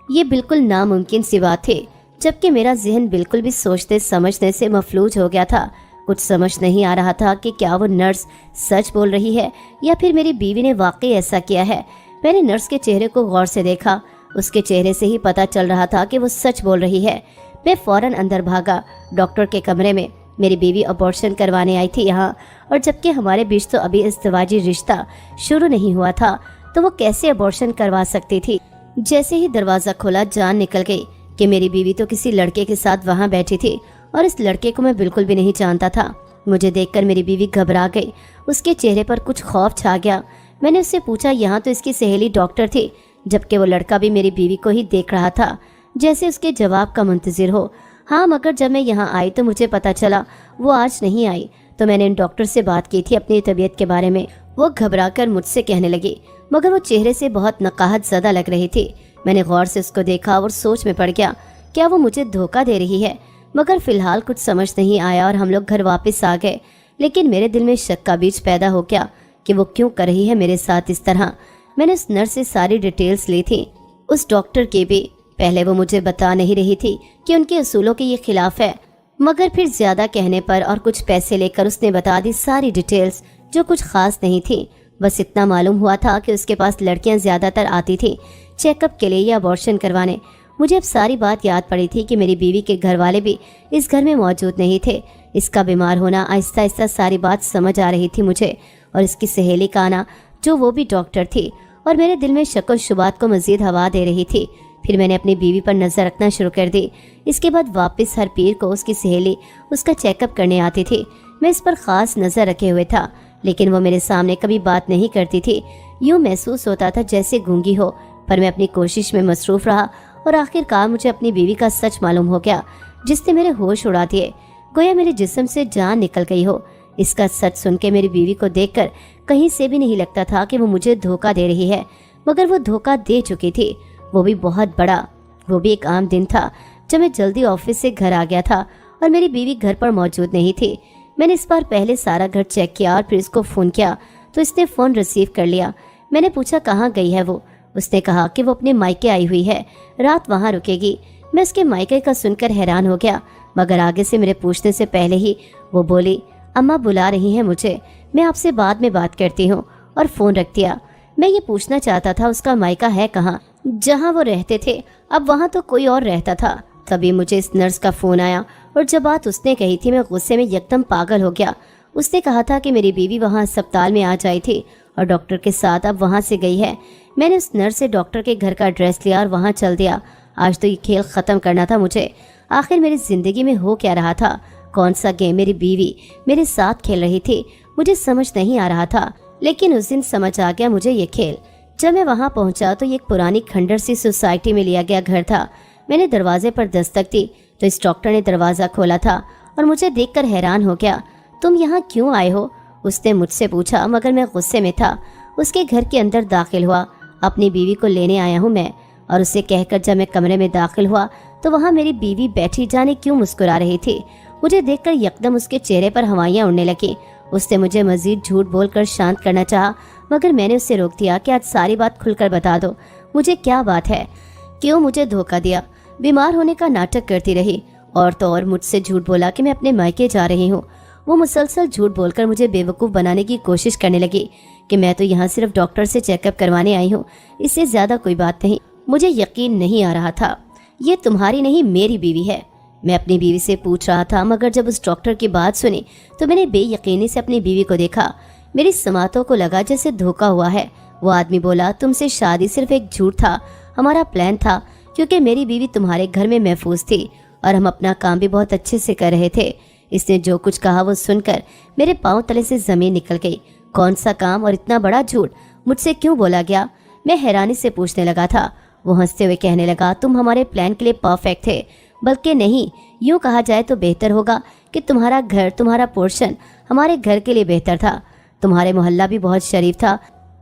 ये बिल्कुल नामुमकिन सी बात थी, जबकि मेरा जहन बिल्कुल भी सोचते समझने से मफलूज हो गया था। कुछ समझ नहीं आ रहा था कि क्या वो नर्स सच बोल रही है या फिर मेरी बीवी ने वाकई ऐसा किया है। मैंने नर्स के चेहरे को गौर से देखा। उसके चेहरे से ही पता चल रहा था कि वो सच बोल रही है। मैं फौरन अंदर भागा डॉक्टर के कमरे में। मेरी बीवी अबॉर्शन करवाने आई थी यहाँ, और जबकि हमारे बीच तो अभी इज़्दिवाजी रिश्ता शुरू नहीं हुआ था, तो वो कैसे अबॉर्शन करवा सकती थी। जैसे ही दरवाज़ा खोला, जान निकल गई कि मेरी बीवी तो किसी लड़के के साथ वहाँ बैठी थी और इस लड़के को मैं बिल्कुल भी नहीं जानता था। मुझे देखकर मेरी बीवी घबरा गई। उसके चेहरे पर कुछ खौफ छा गया। मैंने उससे पूछा, यहाँ तो इसकी सहेली डॉक्टर थी, जबकि वो लड़का भी मेरी बीवी को ही देख रहा था, जैसे उसके जवाब का मुंतजिर हो। हाँ, मगर जब मैं यहाँ आई तो मुझे पता चला वो आज नहीं आई। तो मैंने इन डॉक्टर से बात की थी अपनी तबीयत के बारे में। वो घबराकर मुझसे कहने लगी, मगर वो चेहरे से बहुत नकाहत ज़्यादा लग रही थी। मैंने गौर से उसको देखा और सोच में पड़ गया, क्या वो मुझे धोखा दे रही है। मगर फिलहाल कुछ समझ नहीं आया और हम लोग घर वापस आ गए। लेकिन मेरे दिल में शक का बीज पैदा हो गया कि वो क्यों कर रही है मेरे साथ इस तरह। मैंने उस नर्स से सारी डिटेल्स ली थी, उस डॉक्टर की भी। पहले वो मुझे बता नहीं रही थी कि उनके असूलों के ये खिलाफ है, मगर फिर ज्यादा कहने पर और कुछ पैसे लेकर उसने बता दी सारी डिटेल्स, जो कुछ खास नहीं थी। बस इतना मालूम हुआ था कि उसके पास लड़कियां ज्यादातर आती थी चेकअप के लिए या अबॉर्शन करवाने। मुझे अब सारी बात याद पड़ी थी कि मेरी बीवी के घर वाले भी इस घर में मौजूद नहीं थे। इसका बीमार होना, आहिस्ता आहिस्ता सारी बात समझ आ रही थी मुझे, और इसकी सहेली का आना, जो वो भी डॉक्टर थी, और मेरे दिल में शक व शुबात को मजीद हवा दे रही थी। फिर मैंने अपनी बीवी पर नजर रखना शुरू कर दी। इसके बाद वापस हर पीर को उसकी सहेली उसका चेकअप करने आती थी। मैं इस पर खास नजर रखे हुए था, लेकिन वो मेरे सामने कभी बात नहीं करती थी। यूं महसूस होता था जैसे गूंगी हो। पर मैं अपनी कोशिश में मसरूफ रहा और आखिरकार मुझे अपनी बीवी का सच मालूम हो गया, जिसने मेरे होश उड़ा दिए, गोया मेरे जिस्म से जान निकल गई हो। इसका सच सुन के मेरी बीवी को देखकर कहीं से भी नहीं लगता था कि वो मुझे धोखा दे रही है, मगर वो धोखा दे चुकी थी, वो भी बहुत बड़ा। वो भी एक आम दिन था जब मैं जल्दी ऑफिस से घर आ गया था और मेरी बीवी घर पर मौजूद नहीं थी। मैंने इस बार पहले सारा घर चेक किया और फिर इसको फ़ोन किया तो इसने फ़ोन रिसीव कर लिया। मैंने पूछा कहाँ गई है वो। उसने कहा कि वो अपने मायके आई हुई है, रात वहाँ रुकेगी। मैं उसके मायके का सुनकर हैरान हो गया, मगर आगे से मेरे पूछने से पहले ही वो बोली, अम्मा बुला रही हैं मुझे, मैं आपसे बाद में बात करती हूँ, और फ़ोन रख दिया। मैं ये पूछना चाहता था उसका मायका है कहाँ, जहाँ वो रहते थे। अब वहाँ तो कोई और रहता था। तभी मुझे इस नर्स का फ़ोन आया और जब बात उसने कही थी मैं गुस्से में एकदम पागल हो गया। उसने कहा था कि मेरी बीवी वहाँ अस्पताल में आ जाई थी और डॉक्टर के साथ अब वहाँ से गई है। मैंने उस नर्स से डॉक्टर के घर का एड्रेस लिया और वहाँ चल दिया। आज तो ये खेल ख़त्म करना था मुझे। आखिर मेरी ज़िंदगी में हो क्या रहा था? कौन सा गेम मेरी बीवी मेरे साथ खेल रही थी? मुझे समझ नहीं आ रहा था, लेकिन उस दिन समझ आ गया मुझे ये खेल। जब मैं वहाँ पहुँचा तो ये एक पुरानी खंडर सी सोसाइटी में लिया गया घर था। मैंने दरवाजे पर दस्तक दी तो इस डॉक्टर ने दरवाज़ा खोला था और मुझे देखकर हैरान हो गया। तुम यहाँ क्यों आए हो? उसने मुझसे पूछा, मगर मैं गुस्से में था। उसके घर के अंदर दाखिल हुआ। अपनी बीवी को लेने आया हूँ मैं, और उसे कहकर जब मैं कमरे में दाखिल हुआ तो वहाँ मेरी बीवी बैठी जाने क्यों मुस्कुरा रही थी। मुझे देखकर यकदम उसके चेहरे पर हवाइयाँ उड़ने लगी। उसने मुझे मजीद झूठ बोलकर शांत करना चाहा, मगर मैंने उसे रोक दिया कि आज सारी बात खुलकर बता दो, मुझे क्या बात है। क्यों मुझे धोखा दिया, बीमार होने का नाटक करती रही और तो और मुझसे झूठ बोला कि मैं अपने मायके जा रही हूँ। वो मुसलसल झूठ बोलकर मुझे बेवकूफ़ बनाने की कोशिश करने लगी कि मैं तो यहाँ सिर्फ डॉक्टर से चेकअप करवाने आई हूँ, इससे ज़्यादा कोई बात नहीं। मुझे यकीन नहीं आ रहा था। ये तुम्हारी नहीं मेरी बीवी है, मैं अपनी बीवी से पूछ रहा था, मगर जब उस डॉक्टर की बात सुनी तो मैंने बेयकीनी से अपनी बीवी को देखा। मेरी समातों को लगा जैसे धोखा हुआ है। वो आदमी बोला, तुमसे शादी सिर्फ एक झूठ था, हमारा प्लान था, क्योंकि मेरी बीवी तुम्हारे घर में महफूज थी और हम अपना काम भी बहुत अच्छे से कर रहे थे। इसने जो कुछ कहा वो सुनकर मेरे पांव तले से जमीन निकल गई। कौन सा काम और इतना बड़ा झूठ मुझसे क्यों बोला गया, मैं हैरानी से पूछने लगा था। वो हंसते हुए कहने लगा, तुम हमारे प्लान के लिए परफेक्ट थे, बल्कि नहीं, यूँ कहा जाए तो बेहतर होगा कि तुम्हारा घर, तुम्हारा पोर्शन हमारे घर के लिए बेहतर था। तुम्हारे मोहल्ला भी बहुत शरीफ था,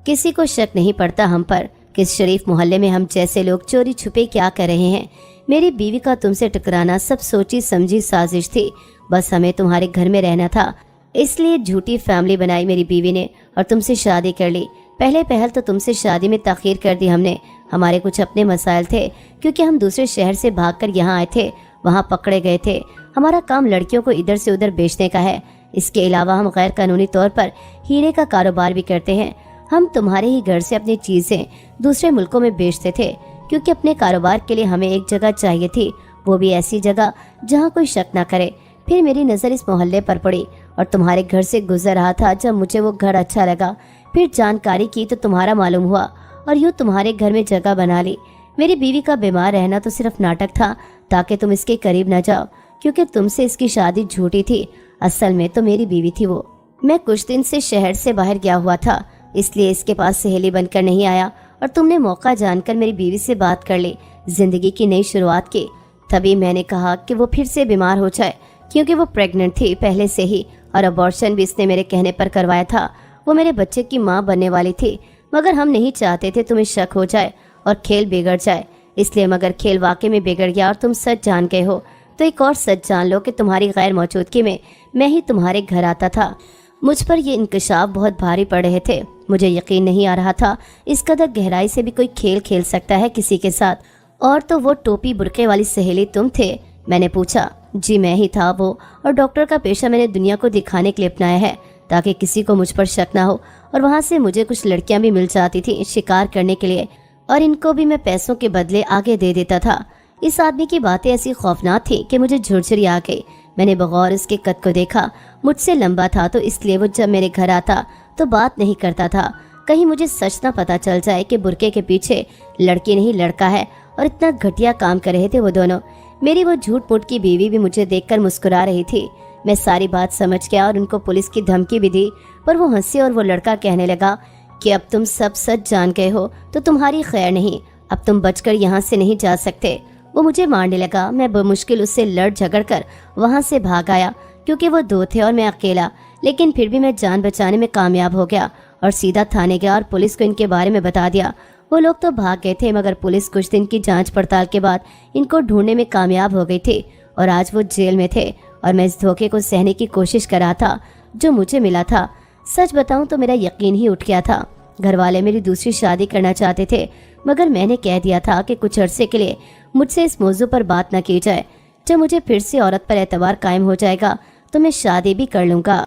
किसी को शक नहीं पड़ता हम पर कि इस शरीफ मोहल्ले में हम जैसे लोग चोरी छुपे क्या कर रहे हैं। मेरी बीवी का तुमसे टकराना सब सोची समझी साजिश थी, बस हमें तुम्हारे घर में रहना था, इसलिए झूठी फैमिली बनाई मेरी बीवी ने और तुमसे शादी कर ली। पहले पहल तो तुमसे शादी में ताखीर कर दी हमने। हमारे कुछ अपने मसाइल थे, क्योंकि हम दूसरे शहर से भागकर यहाँ आए थे, वहाँ पकड़े गए थे। हमारा काम लड़कियों को इधर से उधर बेचने का है। इसके अलावा हम गैर कानूनी तौर पर हीरे का कारोबार भी करते हैं। हम तुम्हारे ही घर से अपनी चीज़ें दूसरे मुल्कों में बेचते थे, क्योंकि अपने कारोबार के लिए हमें एक जगह चाहिए थी, वो भी ऐसी जगह जहाँ कोई शक ना करे। फिर मेरी नज़र इस मोहल्ले पर पड़ी और तुम्हारे घर से गुजर रहा था। जब मुझे वो घर अच्छा लगा, फिर जानकारी की तो तुम्हारा मालूम हुआ और यूँ तुम्हारे घर में जगह बना ली। मेरी बीवी का बीमार रहना तो सिर्फ नाटक था, ताकि तुम इसके करीब न जाओ, क्योंकि तुमसे इसकी शादी झूठी थी। असल में तो मेरी बीवी थी वो। मैं कुछ दिन से शहर से बाहर गया हुआ था, इसलिए इसके पास सहेली बनकर नहीं आया और तुमने मौका जानकर मेरी बीवी से बात कर ली, जिंदगी की नई शुरुआत की। तभी मैंने कहा कि वो फिर से बीमार हो जाए, क्योंकि वो प्रेग्नेंट थी पहले से ही और अबॉर्शन भी इसने मेरे कहने पर करवाया था। वो मेरे बच्चे की माँ बनने वाली थी, मगर हम नहीं चाहते थे तुम्हें शक हो जाए और खेल बिगड़ जाए, इसलिए मगर खेल वाकई में बिगड़ गया और तुम सच जान गए हो तो एक और सच जान लो कि तुम्हारी गैर मौजूदगी में मैं ही तुम्हारे घर आता था। मुझ पर ये इंकशाफ बहुत भारी पड़ रहे थे। मुझे यकीन नहीं आ रहा था इस कदर गहराई से भी कोई खेल खेल सकता है किसी के साथ। और तो वो टोपी बुरके वाली सहेली तुम थे? मैंने पूछा। जी मैं ही था वो, और डॉक्टर का पेशा मैंने दुनिया को दिखाने के लिए अपनाया है, ताकि किसी को मुझ पर शक ना हो। और वहाँ से मुझे कुछ लड़कियाँ भी मिल जाती थी शिकार करने के लिए, और इनको भी मैं पैसों के बदले आगे दे देता था। इस आदमी की बातें ऐसी खौफनाक थी कि मुझे झुरझुरी आ गई। मैंने बगौर उसके कद को देखा। मुझसे लंबा था, तो इसलिए वो जब मेरे घर आता तो बात नहीं करता था। कहीं मुझे सच ना पता चल जाए कि बुरके के पीछे लड़की नहीं लड़का है, और इतना घटिया काम कर रहे थे वो दोनों। मेरी वो झूठ मूठ की बीवी भी मुझे देखकर मुस्कुरा रही थी। मैं सारी बात समझ गया और उनको पुलिस की धमकी भी दी, पर वो हंसी और वो लड़का कहने लगा कि अब तुम सब सच जान गए हो तो तुम्हारी खैर नहीं, अब तुम बचकर यहाँ से नहीं जा सकते। वो मुझे मारने लगा। मैं बमुश्किल उससे लड़ झगड़ कर वहाँ से भाग आया, क्योंकि वो दो थे और मैं अकेला। लेकिन फिर भी मैं जान बचाने में कामयाब हो गया और सीधा थाने गया और पुलिस को इनके बारे में बता दिया। वो लोग तो भाग गए थे, मगर पुलिस कुछ दिन की जांच पड़ताल के बाद इनको ढूंढने में कामयाब हो गई थी, और आज वो जेल में थे और मैं इस धोखे को सहने की कोशिश कर रहा था जो मुझे मिला था। सच बताऊं तो मेरा यकीन ही उठ गया था। घर वाले मेरी दूसरी शादी करना चाहते थे, मगर मैंने कह दिया था कि कुछ अरसे के लिए मुझसे इस मौजू पर बात न की जाए। जब मुझे फिर से औरत पर एतबार कायम हो जाएगा तो मैं शादी भी कर लूँगा।